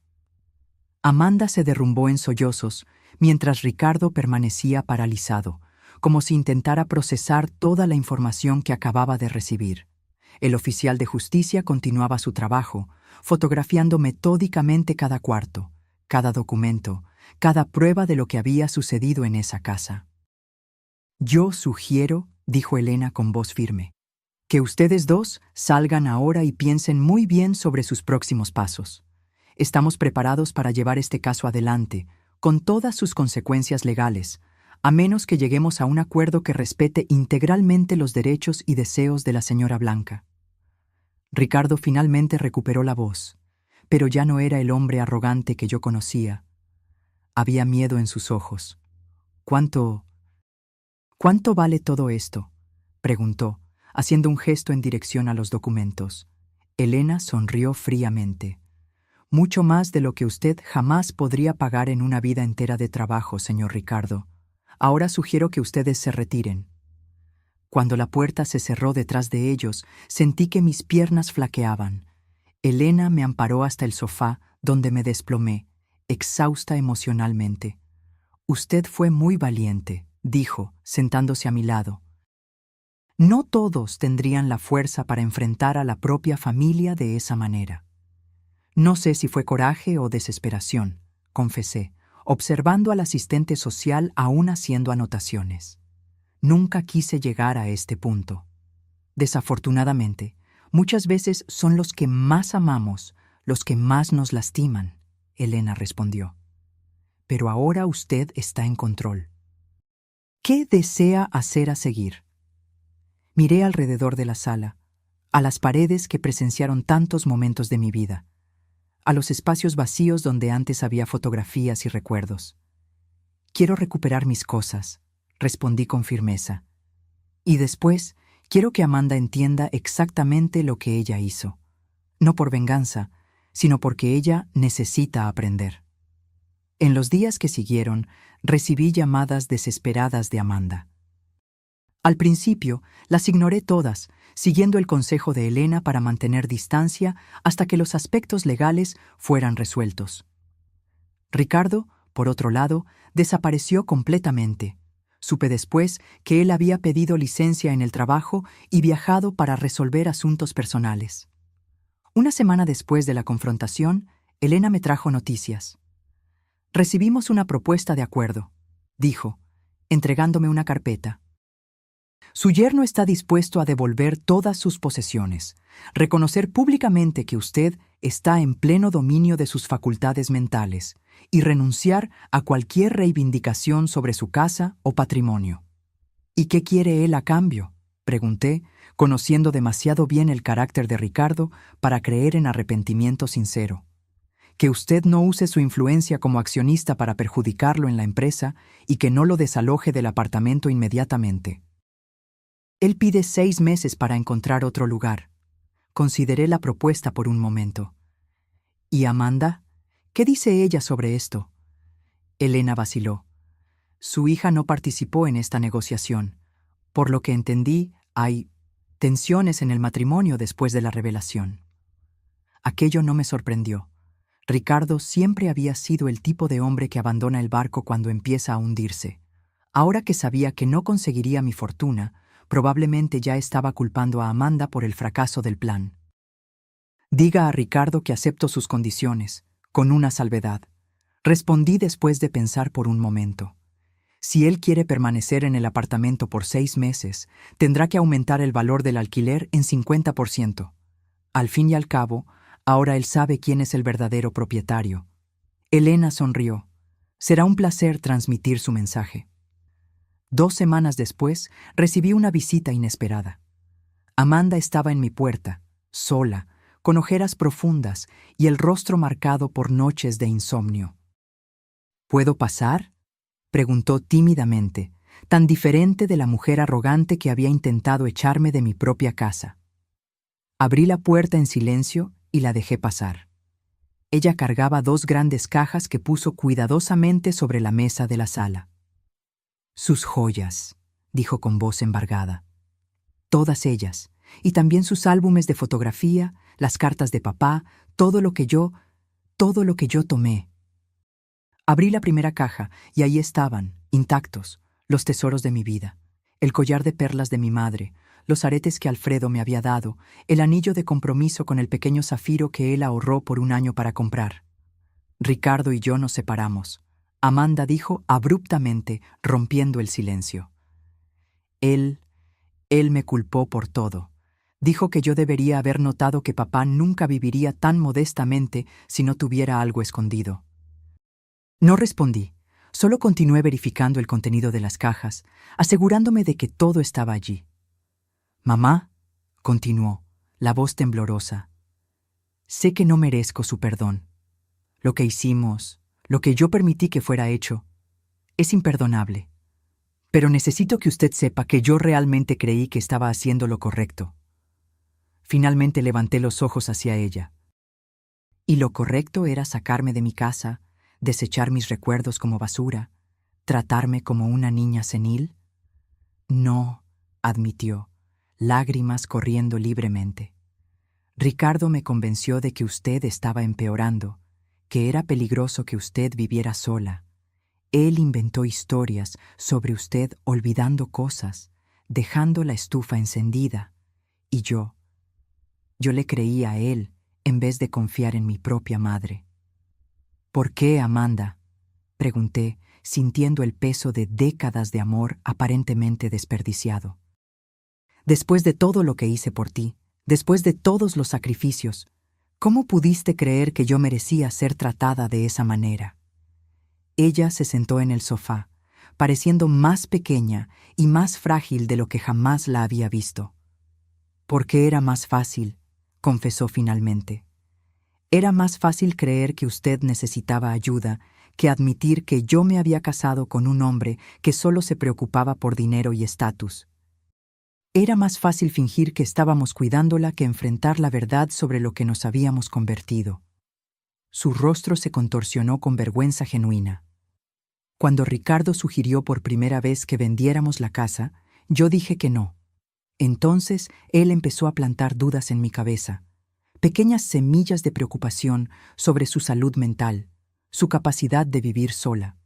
Amanda se derrumbó en sollozos, mientras Ricardo permanecía paralizado, como si intentara procesar toda la información que acababa de recibir. El oficial de justicia continuaba su trabajo, fotografiando metódicamente cada cuarto, cada documento, cada prueba de lo que había sucedido en esa casa. Yo sugiero, dijo Elena con voz firme, que ustedes dos salgan ahora y piensen muy bien sobre sus próximos pasos. Estamos preparados para llevar este caso adelante, con todas sus consecuencias legales, a menos que lleguemos a un acuerdo que respete integralmente los derechos y deseos de la señora Blanca. Ricardo finalmente recuperó la voz, pero ya no era el hombre arrogante que yo conocía. Había miedo en sus ojos. ¿Cuánto vale todo esto?, preguntó, haciendo un gesto en dirección a los documentos. Elena sonrió fríamente. Mucho más de lo que usted jamás podría pagar en una vida entera de trabajo, señor Ricardo. Ahora sugiero que ustedes se retiren. Cuando la puerta se cerró detrás de ellos, sentí que mis piernas flaqueaban. Elena me amparó hasta el sofá, donde me desplomé, exhausta emocionalmente. Usted fue muy valiente, dijo, sentándose a mi lado. No todos tendrían la fuerza para enfrentar a la propia familia de esa manera. No sé si fue coraje o desesperación, confesé, observando al asistente social aún haciendo anotaciones. Nunca quise llegar a este punto. Desafortunadamente, muchas veces son los que más amamos, los que más nos lastiman, Elena respondió. Pero ahora usted está en control. ¿Qué desea hacer a seguir? Miré alrededor de la sala, a las paredes que presenciaron tantos momentos de mi vida, a los espacios vacíos donde antes había fotografías y recuerdos. Quiero recuperar mis cosas, respondí con firmeza. Y después, quiero que Amanda entienda exactamente lo que ella hizo. No por venganza, sino porque ella necesita aprender. En los días que siguieron, recibí llamadas desesperadas de Amanda. Al principio, las ignoré todas, siguiendo el consejo de Elena para mantener distancia hasta que los aspectos legales fueran resueltos. Ricardo, por otro lado, desapareció completamente. Supe después que él había pedido licencia en el trabajo y viajado para resolver asuntos personales. Una semana después de la confrontación, Elena me trajo noticias. Recibimos una propuesta de acuerdo, dijo, entregándome una carpeta. Su yerno está dispuesto a devolver todas sus posesiones, reconocer públicamente que usted está en pleno dominio de sus facultades mentales y renunciar a cualquier reivindicación sobre su casa o patrimonio. ¿Y qué quiere él a cambio?, pregunté, conociendo demasiado bien el carácter de Ricardo para creer en arrepentimiento sincero. Que usted no use su influencia como accionista para perjudicarlo en la empresa y que no lo desaloje del apartamento inmediatamente. Él pide 6 meses para encontrar otro lugar. Consideré la propuesta por un momento. ¿Y Amanda? ¿Qué dice ella sobre esto? Elena vaciló. Su hija no participó en esta negociación. Por lo que entendí, hay tensiones en el matrimonio después de la revelación. Aquello no me sorprendió. Ricardo siempre había sido el tipo de hombre que abandona el barco cuando empieza a hundirse. Ahora que sabía que no conseguiría mi fortuna, probablemente ya estaba culpando a Amanda por el fracaso del plan. Diga a Ricardo que acepto sus condiciones, con una salvedad. Respondí después de pensar por un momento. Si él quiere permanecer en el apartamento por 6 meses, tendrá que aumentar el valor del alquiler en 50%. Al fin y al cabo, ahora él sabe quién es el verdadero propietario. Elena sonrió. Será un placer transmitir su mensaje. 2 semanas después, recibí una visita inesperada. Amanda estaba en mi puerta, sola, con ojeras profundas y el rostro marcado por noches de insomnio. ¿Puedo pasar?, preguntó tímidamente, tan diferente de la mujer arrogante que había intentado echarme de mi propia casa. Abrí la puerta en silencio y la dejé pasar. Ella cargaba 2 grandes cajas que puso cuidadosamente sobre la mesa de la sala. Sus joyas, dijo con voz embargada. Todas ellas, y también sus álbumes de fotografía, las cartas de papá, todo lo que yo tomé. Abrí la primera caja y ahí estaban, intactos, los tesoros de mi vida. El collar de perlas de mi madre, los aretes que Alfredo me había dado, el anillo de compromiso con el pequeño zafiro que él ahorró por 1 año para comprar. Ricardo y yo nos separamos. Amanda dijo abruptamente, rompiendo el silencio. Él me culpó por todo. Dijo que yo debería haber notado que papá nunca viviría tan modestamente si no tuviera algo escondido. No respondí, solo continué verificando el contenido de las cajas, asegurándome de que todo estaba allí. «Mamá», continuó, la voz temblorosa, «sé que no merezco su perdón. Lo que hicimos, lo que yo permití que fuera hecho, es imperdonable. Pero necesito que usted sepa que yo realmente creí que estaba haciendo lo correcto». Finalmente levanté los ojos hacia ella. Y lo correcto era sacarme de mi casa, desechar mis recuerdos como basura, tratarme como una niña senil. No, admitió, lágrimas corriendo libremente. Ricardo me convenció de que usted estaba empeorando, que era peligroso que usted viviera sola. Él inventó historias sobre usted olvidando cosas, dejando la estufa encendida. Y yo le creí a él en vez de confiar en mi propia madre. ¿Por qué, Amanda?, pregunté, sintiendo el peso de décadas de amor aparentemente desperdiciado. Después de todo lo que hice por ti, después de todos los sacrificios, ¿cómo pudiste creer que yo merecía ser tratada de esa manera? Ella se sentó en el sofá, pareciendo más pequeña y más frágil de lo que jamás la había visto. «Porque era más fácil», confesó finalmente. «Era más fácil creer que usted necesitaba ayuda que admitir que yo me había casado con un hombre que solo se preocupaba por dinero y estatus. Era más fácil fingir que estábamos cuidándola que enfrentar la verdad sobre lo que nos habíamos convertido». Su rostro se contorsionó con vergüenza genuina. Cuando Ricardo sugirió por primera vez que vendiéramos la casa, yo dije que no. Entonces él empezó a plantar dudas en mi cabeza, pequeñas semillas de preocupación sobre su salud mental, su capacidad de vivir sola.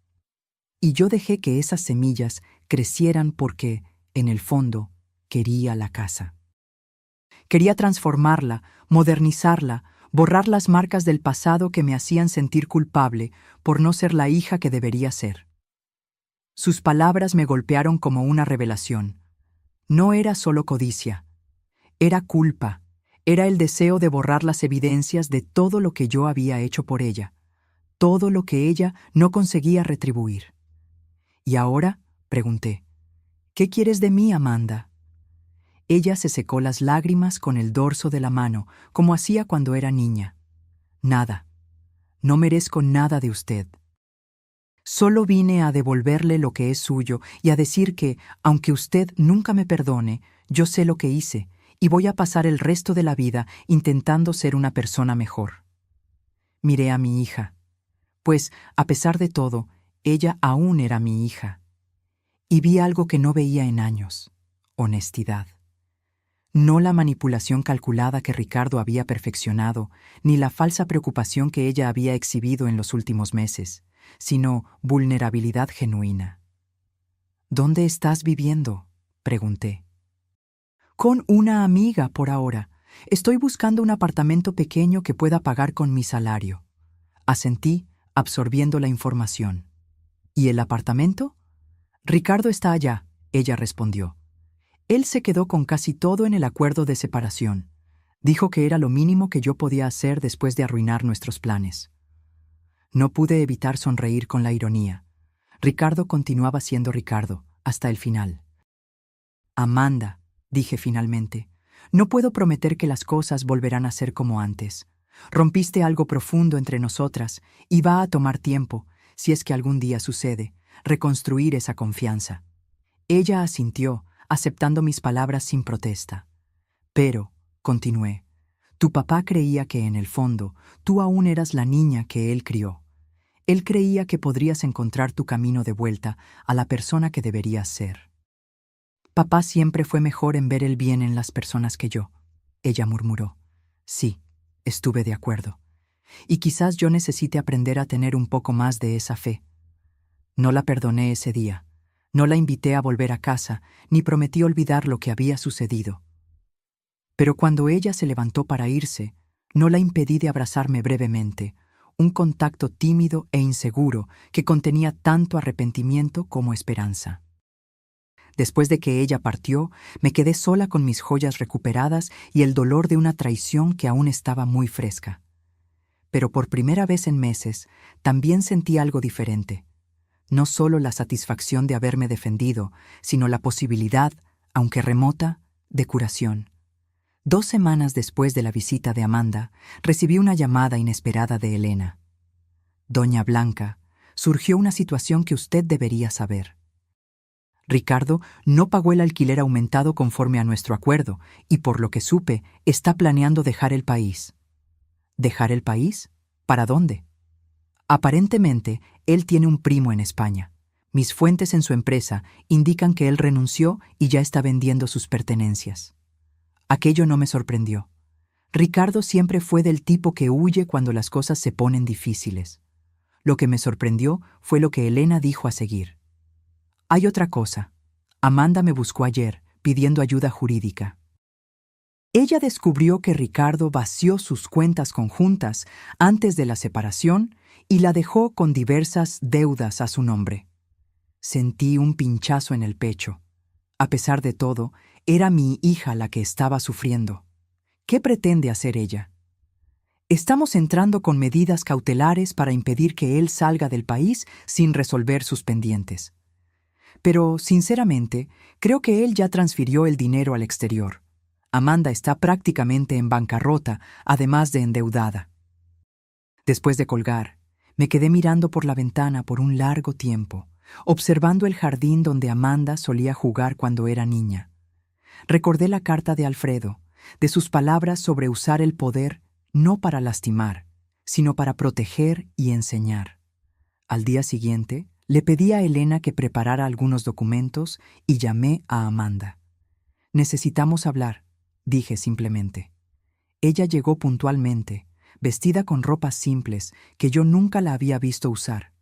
Y yo dejé que esas semillas crecieran porque, en el fondo, quería la casa. Quería transformarla, modernizarla, borrar las marcas del pasado que me hacían sentir culpable por no ser la hija que debería ser. Sus palabras me golpearon como una revelación. No era solo codicia, era culpa, era el deseo de borrar las evidencias de todo lo que yo había hecho por ella, todo lo que ella no conseguía retribuir. ¿Y ahora? Pregunté. ¿Qué quieres de mí, Amanda? Ella se secó las lágrimas con el dorso de la mano, como hacía cuando era niña. Nada. No merezco nada de usted. Solo vine a devolverle lo que es suyo y a decir que, aunque usted nunca me perdone, yo sé lo que hice y voy a pasar el resto de la vida intentando ser una persona mejor. Miré a mi hija, pues, a pesar de todo, ella aún era mi hija. Y vi algo que no veía en años: honestidad. No la manipulación calculada que Ricardo había perfeccionado, ni la falsa preocupación que ella había exhibido en los últimos meses, sino vulnerabilidad genuina. ¿Dónde estás viviendo?, pregunté. Con una amiga por ahora. Estoy buscando un apartamento pequeño que pueda pagar con mi salario. Asentí, absorbiendo la información. ¿Y el apartamento? Ricardo está allá, ella respondió. Él se quedó con casi todo en el acuerdo de separación. Dijo que era lo mínimo que yo podía hacer después de arruinar nuestros planes. No pude evitar sonreír con la ironía. Ricardo continuaba siendo Ricardo, hasta el final. Amanda, dije finalmente, no puedo prometer que las cosas volverán a ser como antes. Rompiste algo profundo entre nosotras y va a tomar tiempo, si es que algún día sucede, reconstruir esa confianza. Ella asintió, aceptando mis palabras sin protesta. Pero, continué, tu papá creía que en el fondo tú aún eras la niña que él crió. Él creía que podrías encontrar tu camino de vuelta a la persona que deberías ser. Papá siempre fue mejor en ver el bien en las personas que yo, ella murmuró. Sí, estuve de acuerdo. Y quizás yo necesite aprender a tener un poco más de esa fe. No la perdoné ese día. No la invité a volver a casa, ni prometí olvidar lo que había sucedido. Pero cuando ella se levantó para irse, no la impedí de abrazarme brevemente, un contacto tímido e inseguro que contenía tanto arrepentimiento como esperanza. Después de que ella partió, me quedé sola con mis joyas recuperadas y el dolor de una traición que aún estaba muy fresca. Pero por primera vez en meses, también sentí algo diferente. No solo la satisfacción de haberme defendido, sino la posibilidad, aunque remota, de curación. 2 semanas después de la visita de Amanda, recibí una llamada inesperada de Elena. Doña Blanca, surgió una situación que usted debería saber. Ricardo no pagó el alquiler aumentado conforme a nuestro acuerdo y, por lo que supe, está planeando dejar el país. ¿Dejar el país? ¿Para dónde? Aparentemente, él tiene un primo en España. Mis fuentes en su empresa indican que él renunció y ya está vendiendo sus pertenencias. Aquello no me sorprendió. Ricardo siempre fue del tipo que huye cuando las cosas se ponen difíciles. Lo que me sorprendió fue lo que Elena dijo a seguir. Hay otra cosa. Amanda me buscó ayer, pidiendo ayuda jurídica. Ella descubrió que Ricardo vació sus cuentas conjuntas antes de la separación y la dejó con diversas deudas a su nombre. Sentí un pinchazo en el pecho. A pesar de todo, era mi hija la que estaba sufriendo. ¿Qué pretende hacer ella? Estamos entrando con medidas cautelares para impedir que él salga del país sin resolver sus pendientes. Pero, sinceramente, creo que él ya transfirió el dinero al exterior. Amanda está prácticamente en bancarrota, además de endeudada. Después de colgar, me quedé mirando por la ventana por un largo tiempo, observando el jardín donde Amanda solía jugar cuando era niña. Recordé la carta de Alfredo, de sus palabras sobre usar el poder no para lastimar, sino para proteger y enseñar. Al día siguiente, le pedí a Elena que preparara algunos documentos y llamé a Amanda. Necesitamos hablar, dije simplemente. Ella llegó puntualmente, vestida con ropas simples que yo nunca la había visto usar.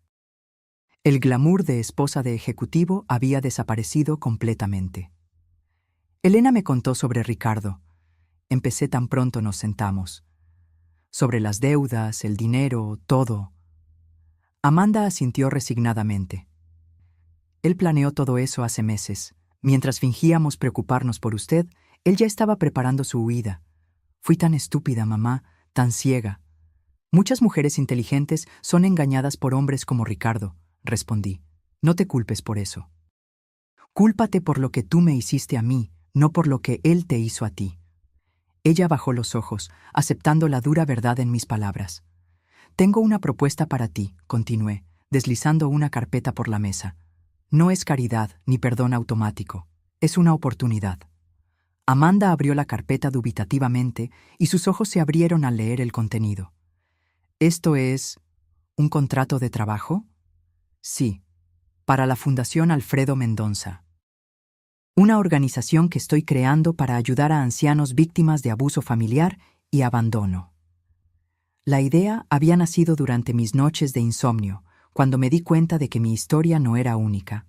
El glamour de esposa de ejecutivo había desaparecido completamente. Elena me contó sobre Ricardo. Empecé tan pronto nos sentamos. Sobre las deudas, el dinero, todo. Amanda asintió resignadamente. Él planeó todo eso hace meses, Mientras fingíamos preocuparnos por usted, él ya estaba preparando su huida. Fui tan estúpida, mamá, tan ciega. Muchas mujeres inteligentes son engañadas por hombres como Ricardo, respondí. No te culpes por eso. Cúlpate por lo que tú me hiciste a mí, no por lo que él te hizo a ti. Ella bajó los ojos, aceptando la dura verdad en mis palabras. Tengo una propuesta para ti, continué, deslizando una carpeta por la mesa. No es caridad ni perdón automático, es una oportunidad. Amanda abrió la carpeta dubitativamente y sus ojos se abrieron al leer el contenido. ¿Esto es un contrato de trabajo? Sí, para la Fundación Alfredo Mendonça. Una organización que estoy creando para ayudar a ancianos víctimas de abuso familiar y abandono. La idea había nacido durante mis noches de insomnio, cuando me di cuenta de que mi historia no era única.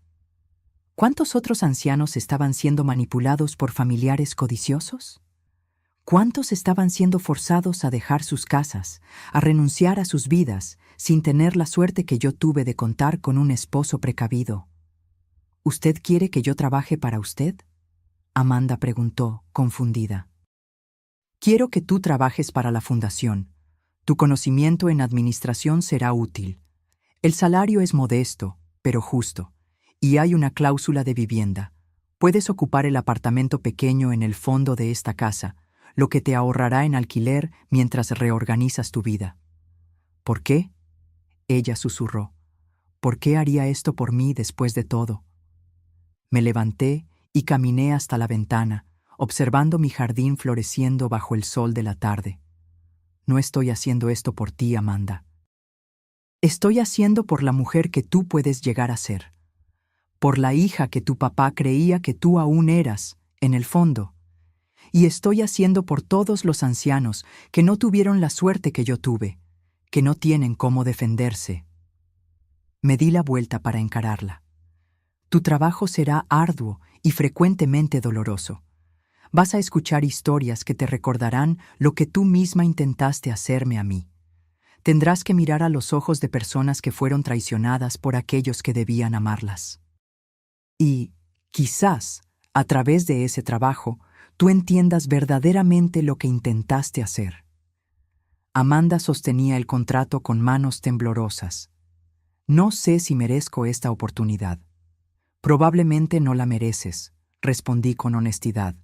¿Cuántos otros ancianos estaban siendo manipulados por familiares codiciosos? ¿Cuántos estaban siendo forzados a dejar sus casas, a renunciar a sus vidas, sin tener la suerte que yo tuve de contar con un esposo precavido? ¿Usted quiere que yo trabaje para usted?, Amanda preguntó, confundida. Quiero que tú trabajes para la fundación. Tu conocimiento en administración será útil. El salario es modesto, pero justo, y hay una cláusula de vivienda. Puedes ocupar el apartamento pequeño en el fondo de esta casa, lo que te ahorrará en alquiler mientras reorganizas tu vida. ¿Por qué?, ella susurró. ¿Por qué haría esto por mí después de todo? Me levanté y caminé hasta la ventana, observando mi jardín floreciendo bajo el sol de la tarde. No estoy haciendo esto por ti, Amanda. Estoy haciendo por la mujer que tú puedes llegar a ser. Por la hija que tu papá creía que tú aún eras, en el fondo. Y estoy haciendo por todos los ancianos que no tuvieron la suerte que yo tuve, que no tienen cómo defenderse. Me di la vuelta para encararla. Tu trabajo será arduo y frecuentemente doloroso. Vas a escuchar historias que te recordarán lo que tú misma intentaste hacerme a mí. Tendrás que mirar a los ojos de personas que fueron traicionadas por aquellos que debían amarlas. Y, quizás, a través de ese trabajo, tú entiendas verdaderamente lo que intentaste hacer. Amanda sostenía el contrato con manos temblorosas. No sé si merezco esta oportunidad. Probablemente no la mereces, respondí con honestidad.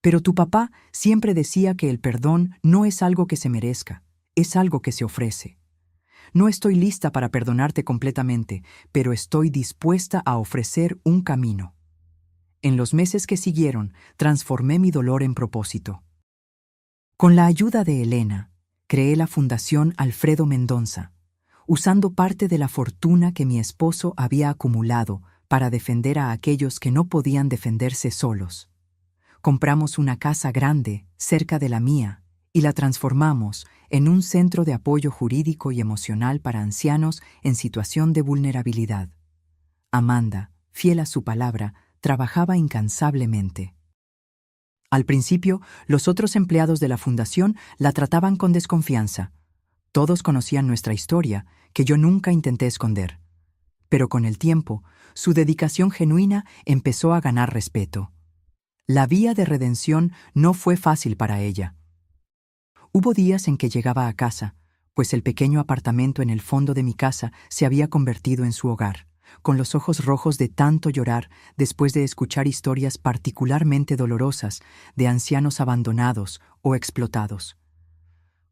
Pero tu papá siempre decía que el perdón no es algo que se merezca, es algo que se ofrece. No estoy lista para perdonarte completamente, pero estoy dispuesta a ofrecer un camino. En los meses que siguieron, transformé mi dolor en propósito. Con la ayuda de Elena, creé la Fundación Alfredo Mendonça, usando parte de la fortuna que mi esposo había acumulado para defender a aquellos que no podían defenderse solos. Compramos una casa grande, cerca de la mía, y la transformamos en un centro de apoyo jurídico y emocional para ancianos en situación de vulnerabilidad. Amanda, fiel a su palabra, trabajaba incansablemente. Al principio, los otros empleados de la fundación la trataban con desconfianza. Todos conocían nuestra historia, que yo nunca intenté esconder. Pero con el tiempo, su dedicación genuina empezó a ganar respeto. La vía de redención no fue fácil para ella. Hubo días en que llegaba a casa, pues el pequeño apartamento en el fondo de mi casa se había convertido en su hogar, con los ojos rojos de tanto llorar después de escuchar historias particularmente dolorosas de ancianos abandonados o explotados.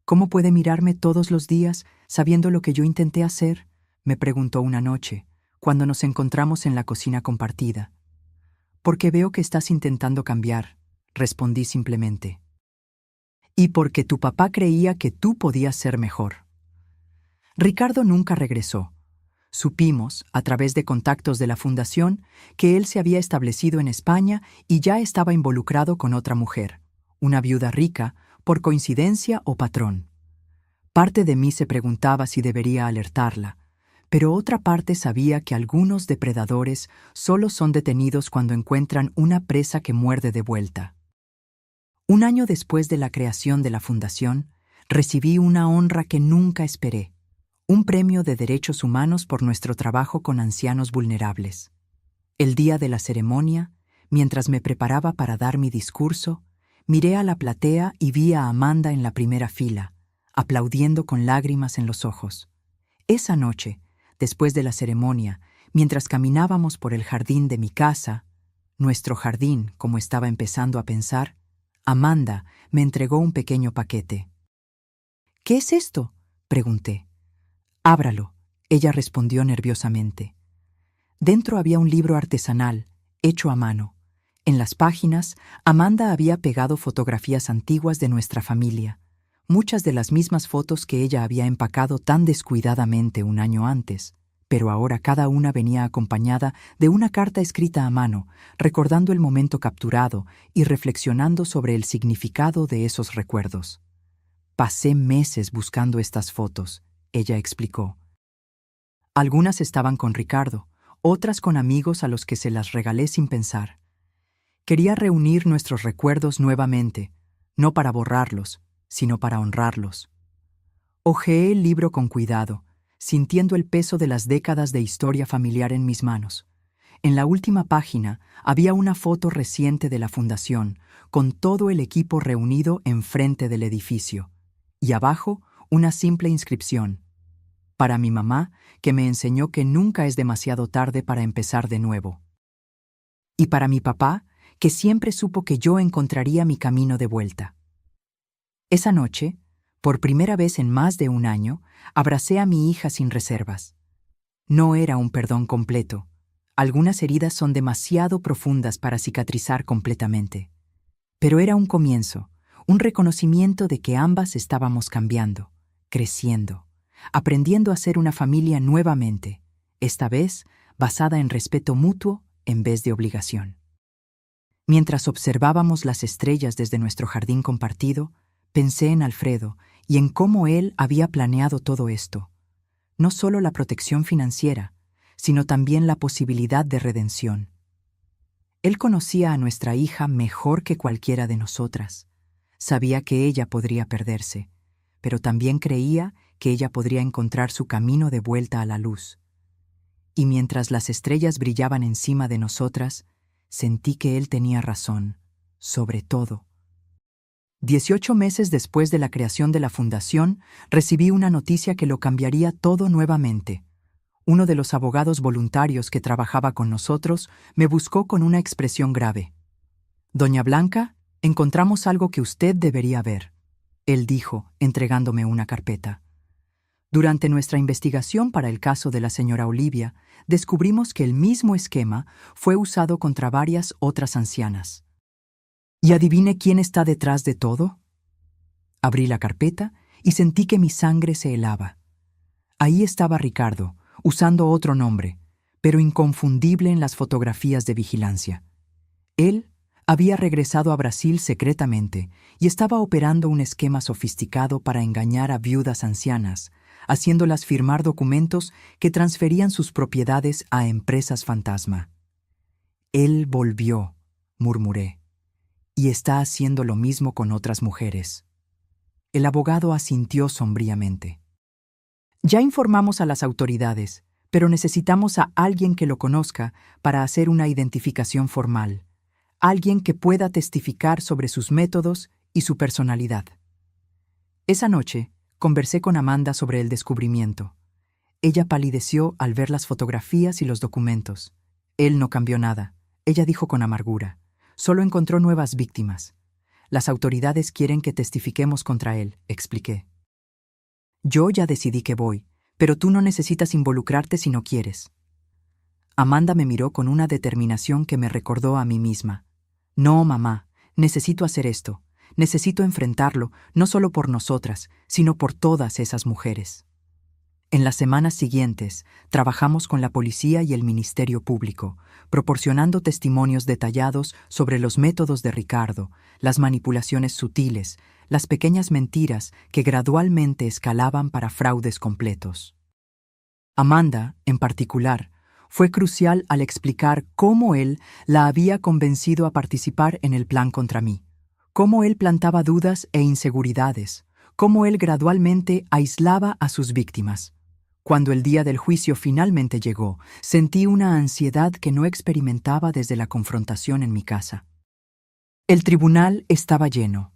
¿Cómo puede mirarme todos los días sabiendo lo que yo intenté hacer?, me preguntó una noche, cuando nos encontramos en la cocina compartida. Porque veo que estás intentando cambiar, respondí simplemente. Y porque tu papá creía que tú podías ser mejor. Ricardo nunca regresó. Supimos, a través de contactos de la fundación, que él se había establecido en España y ya estaba involucrado con otra mujer, una viuda rica, por coincidencia o patrón. Parte de mí se preguntaba si debería alertarla, pero otra parte sabía que algunos depredadores solo son detenidos cuando encuentran una presa que muerde de vuelta. Un año después de la creación de la fundación, recibí una honra que nunca esperé, un premio de derechos humanos por nuestro trabajo con ancianos vulnerables. El día de la ceremonia, Mientras me preparaba para dar mi discurso, miré a la platea y vi a Amanda en la primera fila, aplaudiendo con lágrimas en los ojos. Esa noche, después de la ceremonia, mientras caminábamos por el jardín de mi casa, nuestro jardín, como estaba empezando a pensar, Amanda me entregó un pequeño paquete. «¿Qué es esto?», pregunté. «Ábralo», ella respondió nerviosamente. Dentro había un libro artesanal, hecho a mano. En las páginas, Amanda había pegado fotografías antiguas de nuestra familia, muchas de las mismas fotos que ella había empacado tan descuidadamente un año antes, pero ahora cada una venía acompañada de una carta escrita a mano, recordando el momento capturado y reflexionando sobre el significado de esos recuerdos. «Pasé meses buscando estas fotos», ella explicó. Algunas estaban con Ricardo, otras con amigos a los que se las regalé sin pensar. Quería reunir nuestros recuerdos nuevamente, no para borrarlos, sino para honrarlos. Hojeé el libro con cuidado, sintiendo el peso de las décadas de historia familiar en mis manos. En la última página había una foto reciente de la fundación, con todo el equipo reunido enfrente del edificio, y abajo una simple inscripción: «Para mi mamá, que me enseñó que nunca es demasiado tarde para empezar de nuevo». Y para mi papá, que siempre supo que yo encontraría mi camino de vuelta. Esa noche, por primera vez en más de un año, abracé a mi hija sin reservas. No era un perdón completo. Algunas heridas son demasiado profundas para cicatrizar completamente. Pero era un comienzo, un reconocimiento de que ambas estábamos cambiando, creciendo, aprendiendo a ser una familia nuevamente, esta vez basada en respeto mutuo en vez de obligación. Mientras observábamos las estrellas desde nuestro jardín compartido, pensé en Alfredo y en cómo él había planeado todo esto. No solo la protección financiera, sino también la posibilidad de redención. Él conocía a nuestra hija mejor que cualquiera de nosotras. Sabía que ella podría perderse, pero también creía que ella podría encontrar su camino de vuelta a la luz. Y mientras las estrellas brillaban encima de nosotras, sentí que él tenía razón, sobre todo. 18 meses después de la creación de la fundación, recibí una noticia que lo cambiaría todo nuevamente. Uno de los abogados voluntarios que trabajaba con nosotros me buscó con una expresión grave. «Doña Blanca, encontramos algo que usted debería ver», él dijo, entregándome una carpeta. Durante nuestra investigación para el caso de la señora Olivia, descubrimos que el mismo esquema fue usado contra varias otras ancianas. ¿Y adivine quién está detrás de todo? Abrí la carpeta y sentí que mi sangre se helaba. Ahí estaba Ricardo, usando otro nombre, pero inconfundible en las fotografías de vigilancia. Él había regresado a Brasil secretamente y estaba operando un esquema sofisticado para engañar a viudas ancianas, haciéndolas firmar documentos que transferían sus propiedades a empresas fantasma. «Él volvió», murmuré, «y está haciendo lo mismo con otras mujeres». El abogado asintió sombríamente. «Ya informamos a las autoridades, pero necesitamos a alguien que lo conozca para hacer una identificación formal, alguien que pueda testificar sobre sus métodos y su personalidad». Esa noche, conversé con Amanda sobre el descubrimiento. Ella palideció al ver las fotografías y los documentos. Él no cambió nada, ella dijo con amargura. Solo encontró nuevas víctimas. Las autoridades quieren que testifiquemos contra él, expliqué. Yo ya decidí que voy, pero tú no necesitas involucrarte si no quieres. Amanda me miró con una determinación que me recordó a mí misma. No, mamá, necesito hacer esto. Necesito enfrentarlo, no solo por nosotras, sino por todas esas mujeres. En las semanas siguientes, trabajamos con la policía y el Ministerio Público, proporcionando testimonios detallados sobre los métodos de Ricardo, las manipulaciones sutiles, las pequeñas mentiras que gradualmente escalaban para fraudes completos. Amanda, en particular, fue crucial al explicar cómo él la había convencido a participar en el plan contra mí. Cómo él plantaba dudas e inseguridades, cómo él gradualmente aislaba a sus víctimas. Cuando el día del juicio finalmente llegó, sentí una ansiedad que no experimentaba desde la confrontación en mi casa. El tribunal estaba lleno.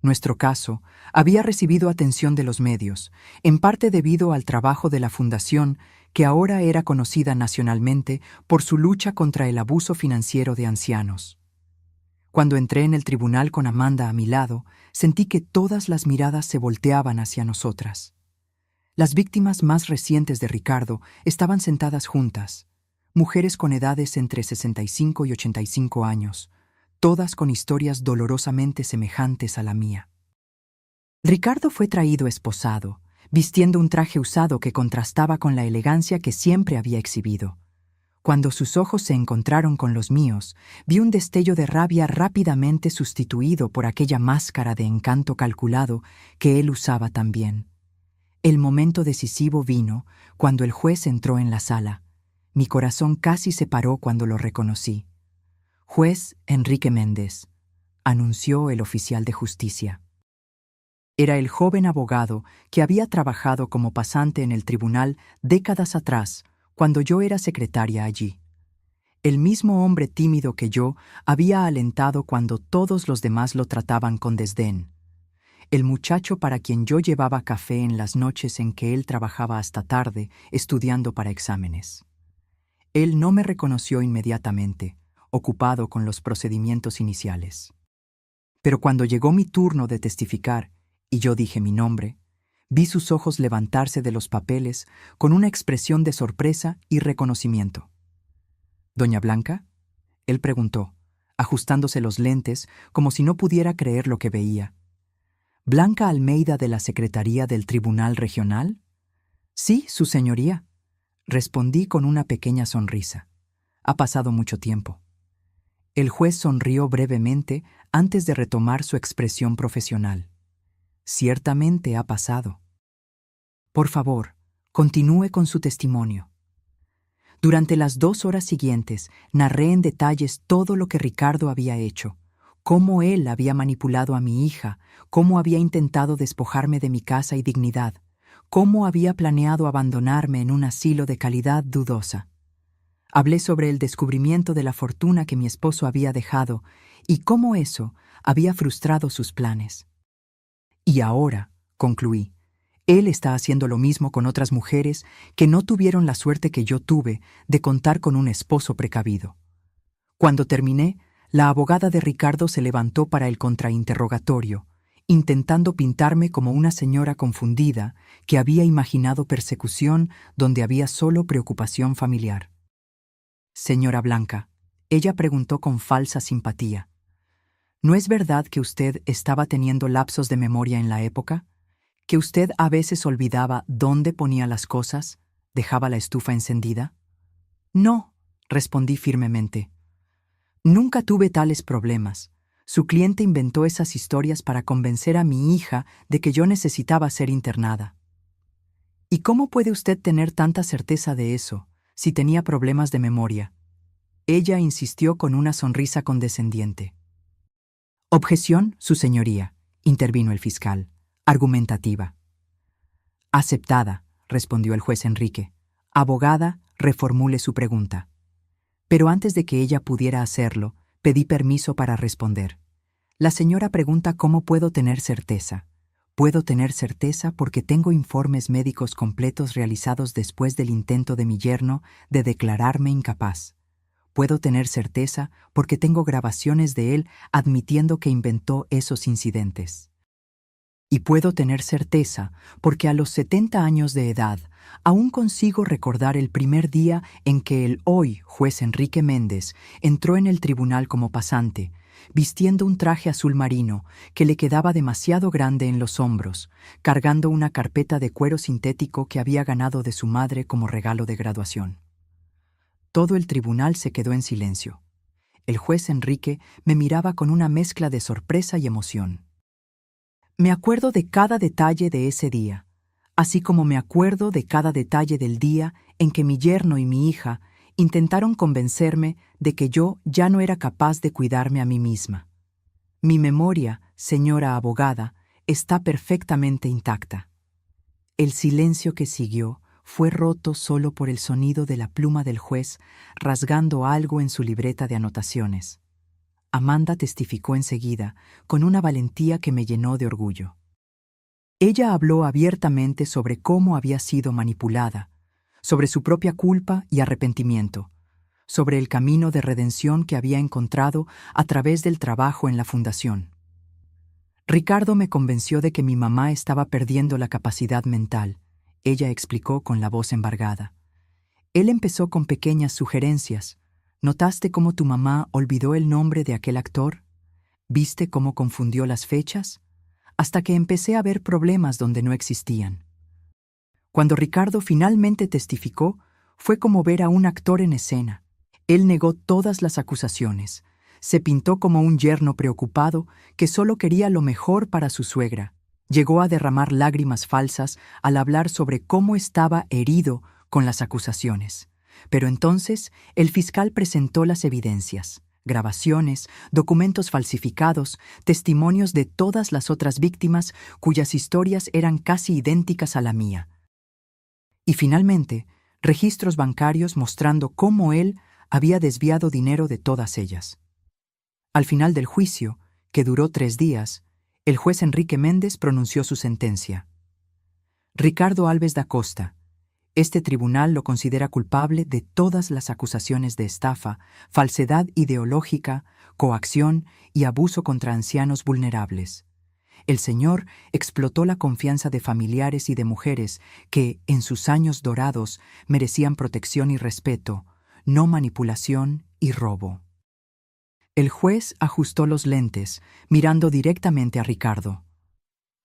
Nuestro caso había recibido atención de los medios, en parte debido al trabajo de la Fundación, que ahora era conocida nacionalmente por su lucha contra el abuso financiero de ancianos. Cuando entré en el tribunal con Amanda a mi lado, sentí que todas las miradas se volteaban hacia nosotras. Las víctimas más recientes de Ricardo estaban sentadas juntas, mujeres con edades entre 65 y 85 años, todas con historias dolorosamente semejantes a la mía. Ricardo fue traído esposado, vistiendo un traje usado que contrastaba con la elegancia que siempre había exhibido. Cuando sus ojos se encontraron con los míos, vi un destello de rabia rápidamente sustituido por aquella máscara de encanto calculado que él usaba también. El momento decisivo vino cuando el juez entró en la sala. Mi corazón casi se paró cuando lo reconocí. Juez Enrique Méndez, anunció el oficial de justicia. Era el joven abogado que había trabajado como pasante en el tribunal décadas atrás, cuando yo era secretaria allí. El mismo hombre tímido que yo había alentado cuando todos los demás lo trataban con desdén. El muchacho para quien yo llevaba café en las noches en que él trabajaba hasta tarde, estudiando para exámenes. Él no me reconoció inmediatamente, ocupado con los procedimientos iniciales. Pero cuando llegó mi turno de testificar, y yo dije mi nombre, vi sus ojos levantarse de los papeles con una expresión de sorpresa y reconocimiento. «¿Doña Blanca?», él preguntó, ajustándose los lentes como si no pudiera creer lo que veía. «¿Blanca Almeida de la Secretaría del Tribunal Regional?». «Sí, su señoría», respondí con una pequeña sonrisa. «Ha pasado mucho tiempo». El juez sonrió brevemente antes de retomar su expresión profesional. «Ciertamente ha pasado. Por favor, continúe con su testimonio». Durante las 2 horas siguientes, narré en detalles todo lo que Ricardo había hecho, cómo él había manipulado a mi hija, cómo había intentado despojarme de mi casa y dignidad, cómo había planeado abandonarme en un asilo de calidad dudosa. Hablé sobre el descubrimiento de la fortuna que mi esposo había dejado y cómo eso había frustrado sus planes. «Y ahora», concluí, «él está haciendo lo mismo con otras mujeres que no tuvieron la suerte que yo tuve de contar con un esposo precavido». Cuando terminé, la abogada de Ricardo se levantó para el contrainterrogatorio, intentando pintarme como una señora confundida que había imaginado persecución donde había solo preocupación familiar. «Señora Blanca», ella preguntó con falsa simpatía, «¿no es verdad que usted estaba teniendo lapsos de memoria en la época? ¿Que usted a veces olvidaba dónde ponía las cosas, dejaba la estufa encendida?» «No», respondí firmemente. «Nunca tuve tales problemas. Su cliente inventó esas historias para convencer a mi hija de que yo necesitaba ser internada». «¿Y cómo puede usted tener tanta certeza de eso, si tenía problemas de memoria?». Ella insistió con una sonrisa condescendiente. «Objeción, su señoría», intervino el fiscal, argumentativa. «Aceptada», respondió el juez Enrique. «Abogada, reformule su pregunta». Pero antes de que ella pudiera hacerlo, pedí permiso para responder. «La señora pregunta cómo puedo tener certeza. Puedo tener certeza porque tengo informes médicos completos realizados después del intento de mi yerno de declararme incapaz. Puedo tener certeza porque tengo grabaciones de él admitiendo que inventó esos incidentes. Y puedo tener certeza porque a los 70 años de edad aún consigo recordar el primer día en que el hoy juez Enrique Méndez entró en el tribunal como pasante, vistiendo un traje azul marino que le quedaba demasiado grande en los hombros, cargando una carpeta de cuero sintético que había ganado de su madre como regalo de graduación. Todo el tribunal se quedó en silencio. El juez Enrique me miraba con una mezcla de sorpresa y emoción. Me acuerdo de cada detalle de ese día, así como me acuerdo de cada detalle del día en que mi yerno y mi hija intentaron convencerme de que yo ya no era capaz de cuidarme a mí misma. Mi memoria, señora abogada, está perfectamente intacta. El silencio que siguió fue roto solo por el sonido de la pluma del juez rasgando algo en su libreta de anotaciones. Amanda testificó enseguida, con una valentía que me llenó de orgullo. Ella habló abiertamente sobre cómo había sido manipulada, sobre su propia culpa y arrepentimiento, sobre el camino de redención que había encontrado a través del trabajo en la fundación. Ricardo me convenció de que mi mamá estaba perdiendo la capacidad mental, ella explicó con la voz embargada. Él empezó con pequeñas sugerencias. ¿Notaste cómo tu mamá olvidó el nombre de aquel actor? ¿Viste cómo confundió las fechas? Hasta que empecé a ver problemas donde no existían. Cuando Ricardo finalmente testificó, fue como ver a un actor en escena. Él negó todas las acusaciones. Se pintó como un yerno preocupado que solo quería lo mejor para su suegra. Llegó a derramar lágrimas falsas al hablar sobre cómo estaba herido con las acusaciones. Pero entonces el fiscal presentó las evidencias, grabaciones, documentos falsificados, testimonios de todas las otras víctimas cuyas historias eran casi idénticas a la mía. Y finalmente, registros bancarios mostrando cómo él había desviado dinero de todas ellas. Al final del juicio, que duró 3 días, el juez Enrique Méndez pronunció su sentencia. Ricardo Alves da Costa. Este tribunal lo considera culpable de todas las acusaciones de estafa, falsedad ideológica, coacción y abuso contra ancianos vulnerables. El señor explotó la confianza de familiares y de mujeres que, en sus años dorados, merecían protección y respeto, no manipulación y robo. El juez ajustó los lentes, mirando directamente a Ricardo.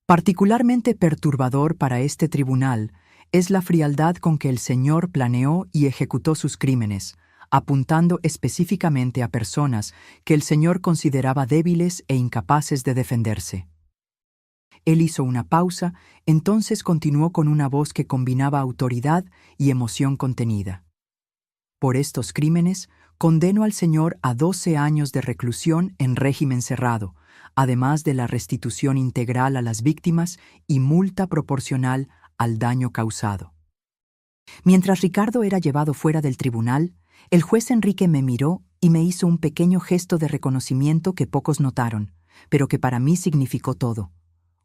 Particularmente perturbador para este tribunal es la frialdad con que el señor planeó y ejecutó sus crímenes, apuntando específicamente a personas que el señor consideraba débiles e incapaces de defenderse. Él hizo una pausa, entonces continuó con una voz que combinaba autoridad y emoción contenida. Por estos crímenes, condeno al señor a 12 años de reclusión en régimen cerrado, además de la restitución integral a las víctimas y multa proporcional al daño causado. Mientras Ricardo era llevado fuera del tribunal, el juez Enrique me miró y me hizo un pequeño gesto de reconocimiento que pocos notaron, pero que para mí significó todo.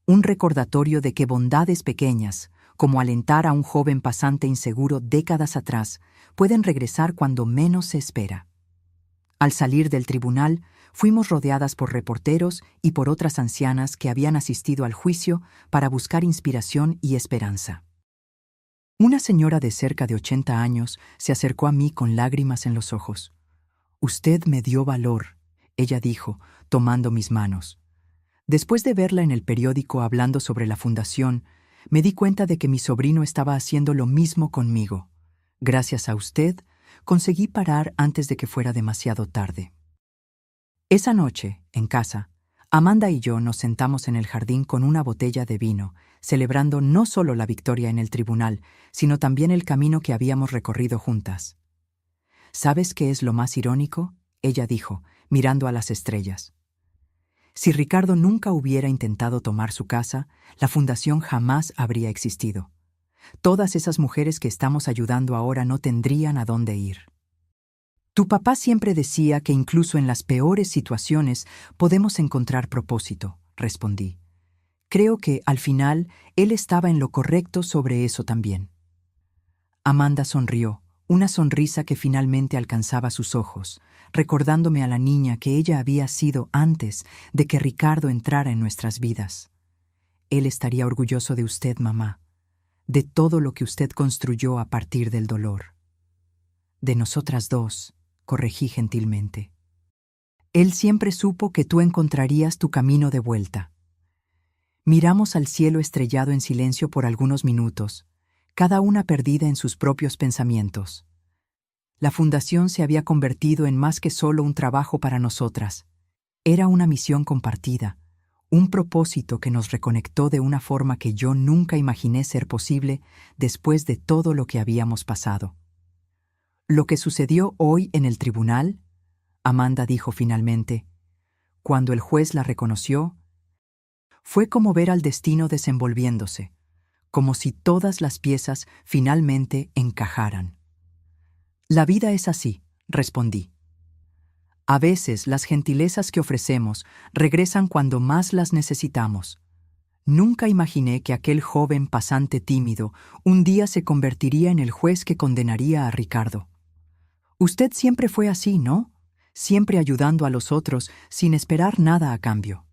Un recordatorio de que bondades pequeñas, como alentar a un joven pasante inseguro décadas atrás, pueden regresar cuando menos se espera. Al salir del tribunal, fuimos rodeadas por reporteros y por otras ancianas que habían asistido al juicio para buscar inspiración y esperanza. Una señora de cerca de 80 años se acercó a mí con lágrimas en los ojos. «Usted me dio valor», ella dijo, tomando mis manos. Después de verla en el periódico hablando sobre la fundación, me di cuenta de que mi sobrino estaba haciendo lo mismo conmigo. Gracias a usted, conseguí parar antes de que fuera demasiado tarde. Esa noche, en casa, Amanda y yo nos sentamos en el jardín con una botella de vino, celebrando no solo la victoria en el tribunal, sino también el camino que habíamos recorrido juntas. ¿Sabes qué es lo más irónico?, ella dijo, mirando a las estrellas. Si Ricardo nunca hubiera intentado tomar su casa, la fundación jamás habría existido. Todas esas mujeres que estamos ayudando ahora no tendrían a dónde ir. Tu papá siempre decía que incluso en las peores situaciones podemos encontrar propósito, respondí. Creo que, al final, él estaba en lo correcto sobre eso también. Amanda sonrió, una sonrisa que finalmente alcanzaba sus ojos, recordándome a la niña que ella había sido antes de que Ricardo entrara en nuestras vidas. Él estaría orgulloso de usted, mamá, de todo lo que usted construyó a partir del dolor. De nosotras dos, corregí gentilmente. Él siempre supo que tú encontrarías tu camino de vuelta. Miramos al cielo estrellado en silencio por algunos minutos, cada una perdida en sus propios pensamientos. La fundación se había convertido en más que solo un trabajo para nosotras. Era una misión compartida, un propósito que nos reconectó de una forma que yo nunca imaginé ser posible después de todo lo que habíamos pasado. Lo que sucedió hoy en el tribunal, Amanda dijo finalmente, cuando el juez la reconoció, fue como ver al destino desenvolviéndose, como si todas las piezas finalmente encajaran. La vida es así, respondí. A veces las gentilezas que ofrecemos regresan cuando más las necesitamos. Nunca imaginé que aquel joven pasante tímido un día se convertiría en el juez que condenaría a Ricardo. Usted siempre fue así, ¿no? Siempre ayudando a los otros sin esperar nada a cambio.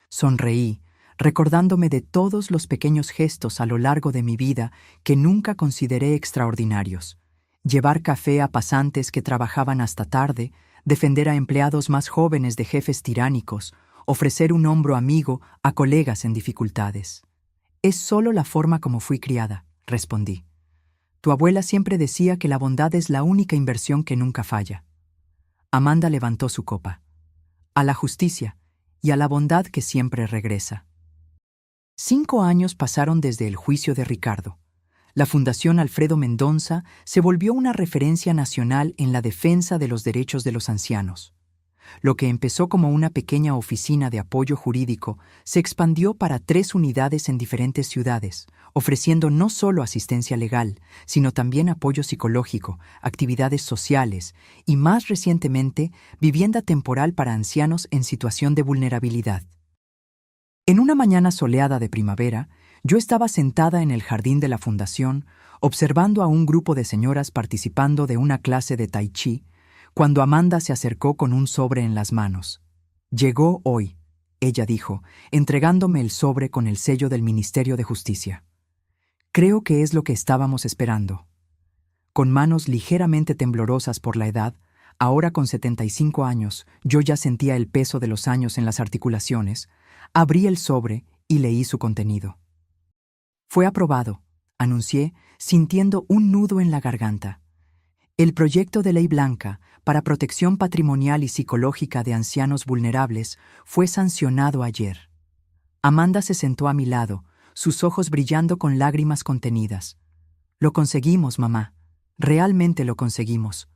Sonreí, recordándome de todos los pequeños gestos a lo largo de mi vida que nunca consideré extraordinarios. Llevar café a pasantes que trabajaban hasta tarde, defender a empleados más jóvenes de jefes tiránicos, ofrecer un hombro amigo a colegas en dificultades. Es solo la forma como fui criada, respondí. Tu abuela siempre decía que la bondad es la única inversión que nunca falla. Amanda levantó su copa. A la justicia y a la bondad que siempre regresa. 5 años pasaron desde el juicio de Ricardo. La Fundación Alfredo Mendonça se volvió una referencia nacional en la defensa de los derechos de los ancianos. Lo que empezó como una pequeña oficina de apoyo jurídico se expandió para 3 unidades en diferentes ciudades, ofreciendo no solo asistencia legal, sino también apoyo psicológico, actividades sociales y, más recientemente, vivienda temporal para ancianos en situación de vulnerabilidad. En una mañana soleada de primavera, yo estaba sentada en el jardín de la fundación, observando a un grupo de señoras participando de una clase de tai chi, cuando Amanda se acercó con un sobre en las manos. Llegó hoy, ella dijo, entregándome el sobre con el sello del Ministerio de Justicia. Creo que es lo que estábamos esperando. Con manos ligeramente temblorosas por la edad, ahora con 75 años, yo ya sentía el peso de los años en las articulaciones, abrí el sobre y leí su contenido. Fue aprobado, anuncié, sintiendo un nudo en la garganta. El proyecto de ley blanca para protección patrimonial y psicológica de ancianos vulnerables fue sancionado ayer. Amanda se sentó a mi lado, sus ojos brillando con lágrimas contenidas. Lo conseguimos, mamá. Realmente lo conseguimos.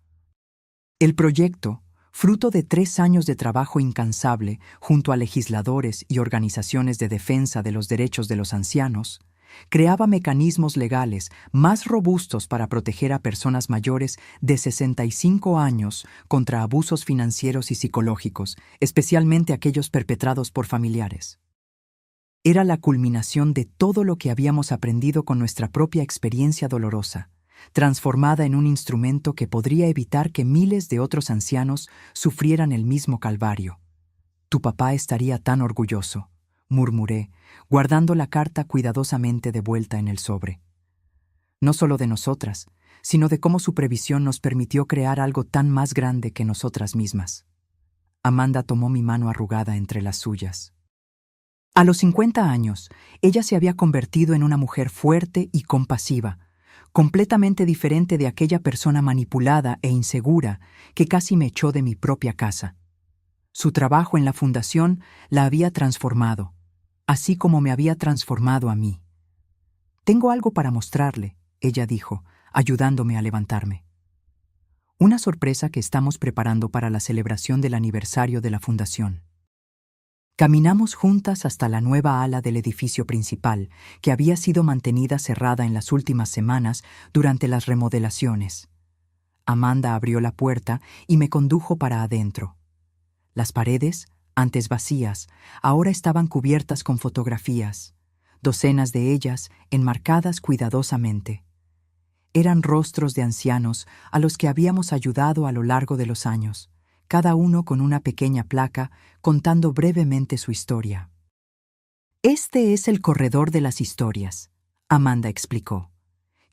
El proyecto, fruto de 3 años de trabajo incansable junto a legisladores y organizaciones de defensa de los derechos de los ancianos, creaba mecanismos legales más robustos para proteger a personas mayores de 65 años contra abusos financieros y psicológicos, especialmente aquellos perpetrados por familiares. Era la culminación de todo lo que habíamos aprendido con nuestra propia experiencia dolorosa, transformada en un instrumento que podría evitar que miles de otros ancianos sufrieran el mismo calvario. Tu papá estaría tan orgulloso, murmuré, guardando la carta cuidadosamente de vuelta en el sobre. No solo de nosotras, sino de cómo su previsión nos permitió crear algo tan más grande que nosotras mismas. Amanda tomó mi mano arrugada entre las suyas. A los 50 años, ella se había convertido en una mujer fuerte y compasiva, completamente diferente de aquella persona manipulada e insegura que casi me echó de mi propia casa. Su trabajo en la fundación la había transformado, así como me había transformado a mí. Tengo algo para mostrarle, ella dijo, ayudándome a levantarme. Una sorpresa que estamos preparando para la celebración del aniversario de la fundación. Caminamos juntas hasta la nueva ala del edificio principal, que había sido mantenida cerrada en las últimas semanas durante las remodelaciones. Amanda abrió la puerta y me condujo para adentro. Las paredes, antes vacías, ahora estaban cubiertas con fotografías, docenas de ellas enmarcadas cuidadosamente. Eran rostros de ancianos a los que habíamos ayudado a lo largo de los años, cada uno con una pequeña placa contando brevemente su historia. Este es el corredor de las historias, Amanda explicó.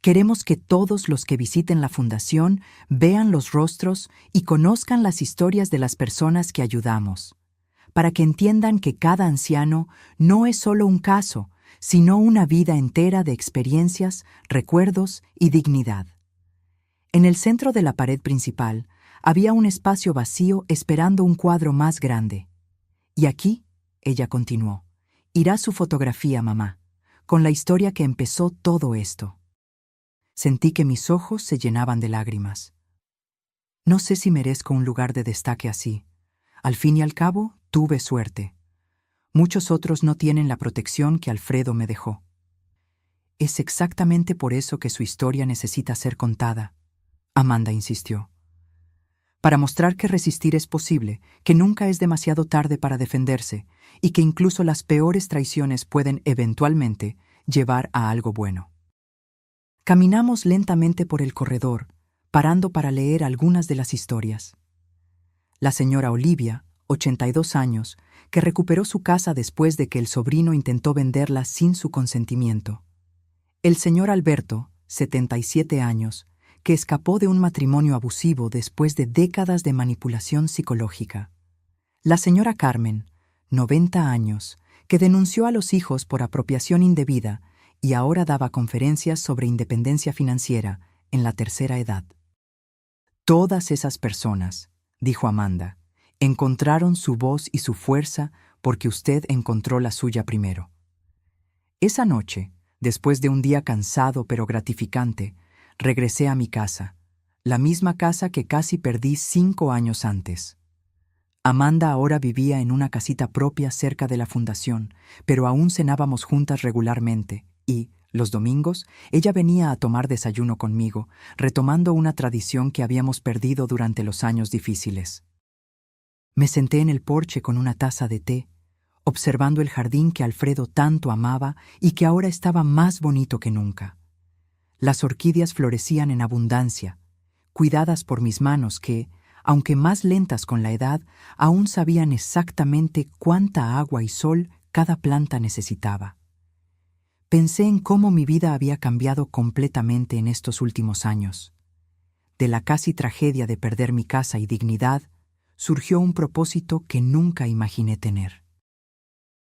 Queremos que todos los que visiten la fundación vean los rostros y conozcan las historias de las personas que ayudamos, para que entiendan que cada anciano no es solo un caso, sino una vida entera de experiencias, recuerdos y dignidad. En el centro de la pared principal había un espacio vacío esperando un cuadro más grande. Y aquí, ella continuó, irá su fotografía, mamá, con la historia que empezó todo esto. Sentí que mis ojos se llenaban de lágrimas. No sé si merezco un lugar de destaque así. Al fin y al cabo, tuve suerte. Muchos otros no tienen la protección que Alfredo me dejó. Es exactamente por eso que su historia necesita ser contada, Amanda insistió. Para mostrar que resistir es posible, que nunca es demasiado tarde para defenderse y que incluso las peores traiciones pueden eventualmente llevar a algo bueno. Caminamos lentamente por el corredor, parando para leer algunas de las historias. La señora Olivia, 82 años, que recuperó su casa después de que el sobrino intentó venderla sin su consentimiento. El señor Alberto, 77 años, que escapó de un matrimonio abusivo después de décadas de manipulación psicológica. La señora Carmen, 90 años, que denunció a los hijos por apropiación indebida y ahora daba conferencias sobre independencia financiera en la tercera edad. Todas esas personas, dijo Amanda, encontraron su voz y su fuerza porque usted encontró la suya primero. Esa noche, después de un día cansado pero gratificante, regresé a mi casa, la misma casa que casi perdí 5 años antes. Amanda ahora vivía en una casita propia cerca de la fundación, pero aún cenábamos juntas regularmente y, los domingos, ella venía a tomar desayuno conmigo, retomando una tradición que habíamos perdido durante los años difíciles. Me senté en el porche con una taza de té, observando el jardín que Alfredo tanto amaba y que ahora estaba más bonito que nunca. Las orquídeas florecían en abundancia, cuidadas por mis manos que, aunque más lentas con la edad, aún sabían exactamente cuánta agua y sol cada planta necesitaba. Pensé en cómo mi vida había cambiado completamente en estos últimos años. De la casi tragedia de perder mi casa y dignidad, surgió un propósito que nunca imaginé tener.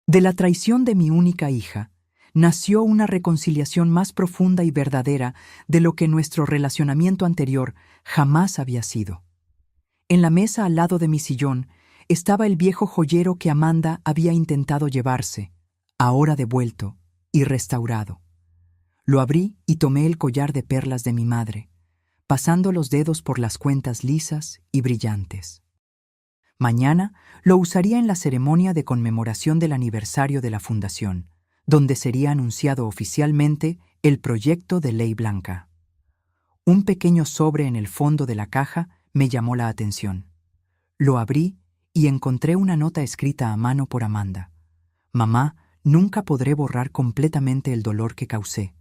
De la traición de mi única hija, nació una reconciliación más profunda y verdadera de lo que nuestro relacionamiento anterior jamás había sido. En la mesa al lado de mi sillón estaba el viejo joyero que Amanda había intentado llevarse, ahora devuelto y restaurado. Lo abrí y tomé el collar de perlas de mi madre, pasando los dedos por las cuentas lisas y brillantes. Mañana lo usaría en la ceremonia de conmemoración del aniversario de la fundación, donde sería anunciado oficialmente el proyecto de ley blanca. Un pequeño sobre en el fondo de la caja me llamó la atención. Lo abrí y encontré una nota escrita a mano por Amanda. Mamá, nunca podré borrar completamente el dolor que causé,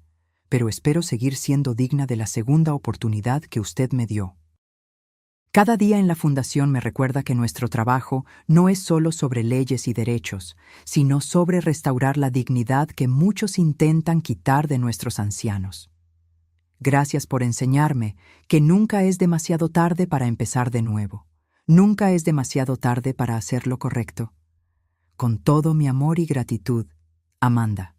pero espero seguir siendo digna de la segunda oportunidad que usted me dio. Cada día en la fundación me recuerda que nuestro trabajo no es solo sobre leyes y derechos, sino sobre restaurar la dignidad que muchos intentan quitar de nuestros ancianos. Gracias por enseñarme que nunca es demasiado tarde para empezar de nuevo. Nunca es demasiado tarde para hacer lo correcto. Con todo mi amor y gratitud, Amanda.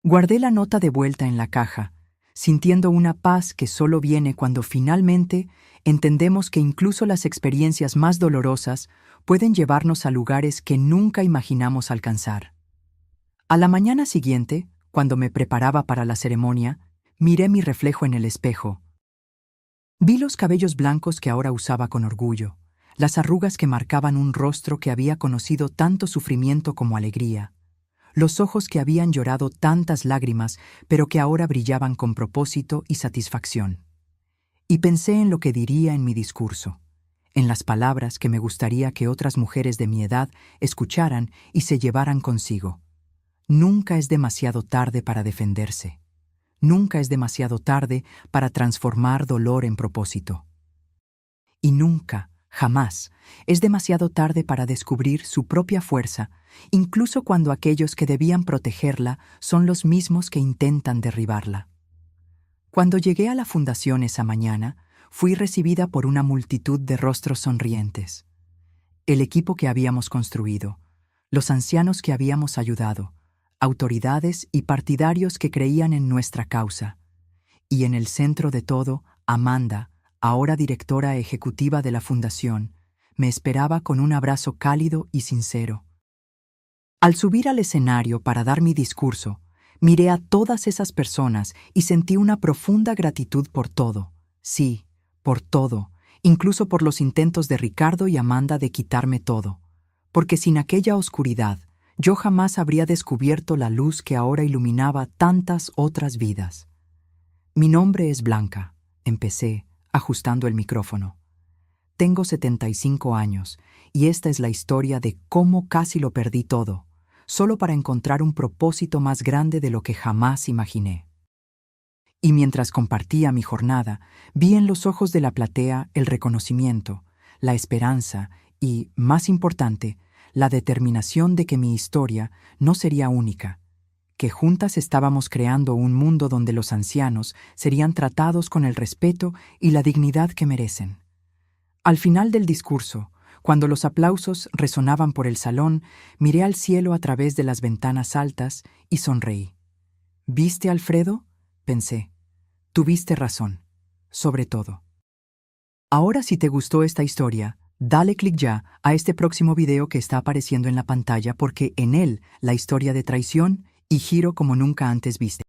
Guardé la nota de vuelta en la caja, sintiendo una paz que solo viene cuando finalmente entendemos que incluso las experiencias más dolorosas pueden llevarnos a lugares que nunca imaginamos alcanzar. A la mañana siguiente, cuando me preparaba para la ceremonia, miré mi reflejo en el espejo. Vi los cabellos blancos que ahora usaba con orgullo, las arrugas que marcaban un rostro que había conocido tanto sufrimiento como alegría, los ojos que habían llorado tantas lágrimas, pero que ahora brillaban con propósito y satisfacción. Y pensé en lo que diría en mi discurso, en las palabras que me gustaría que otras mujeres de mi edad escucharan y se llevaran consigo. Nunca es demasiado tarde para defenderse. Nunca es demasiado tarde para transformar dolor en propósito. Y nunca, jamás, es demasiado tarde para descubrir su propia fuerza, incluso cuando aquellos que debían protegerla son los mismos que intentan derribarla. Cuando llegué a la fundación esa mañana, fui recibida por una multitud de rostros sonrientes. El equipo que habíamos construido, los ancianos que habíamos ayudado, autoridades y partidarios que creían en nuestra causa. Y en el centro de todo, Amanda, ahora directora ejecutiva de la fundación, me esperaba con un abrazo cálido y sincero. Al subir al escenario para dar mi discurso, miré a todas esas personas y sentí una profunda gratitud por todo. Sí, por todo, incluso por los intentos de Ricardo y Amanda de quitarme todo. Porque sin aquella oscuridad, yo jamás habría descubierto la luz que ahora iluminaba tantas otras vidas. Mi nombre es Blanca, empecé, ajustando el micrófono. Tengo 75 años y esta es la historia de cómo casi lo perdí todo, solo para encontrar un propósito más grande de lo que jamás imaginé. Y mientras compartía mi jornada, vi en los ojos de la platea el reconocimiento, la esperanza y, más importante, la determinación de que mi historia no sería única, que juntas estábamos creando un mundo donde los ancianos serían tratados con el respeto y la dignidad que merecen. Al final del discurso, cuando los aplausos resonaban por el salón, miré al cielo a través de las ventanas altas y sonreí. ¿Viste, Alfredo?, pensé. Tuviste razón, sobre todo. Ahora, si te gustó esta historia, dale clic ya a este próximo video que está apareciendo en la pantalla porque en él la historia de traición y giro como nunca antes viste.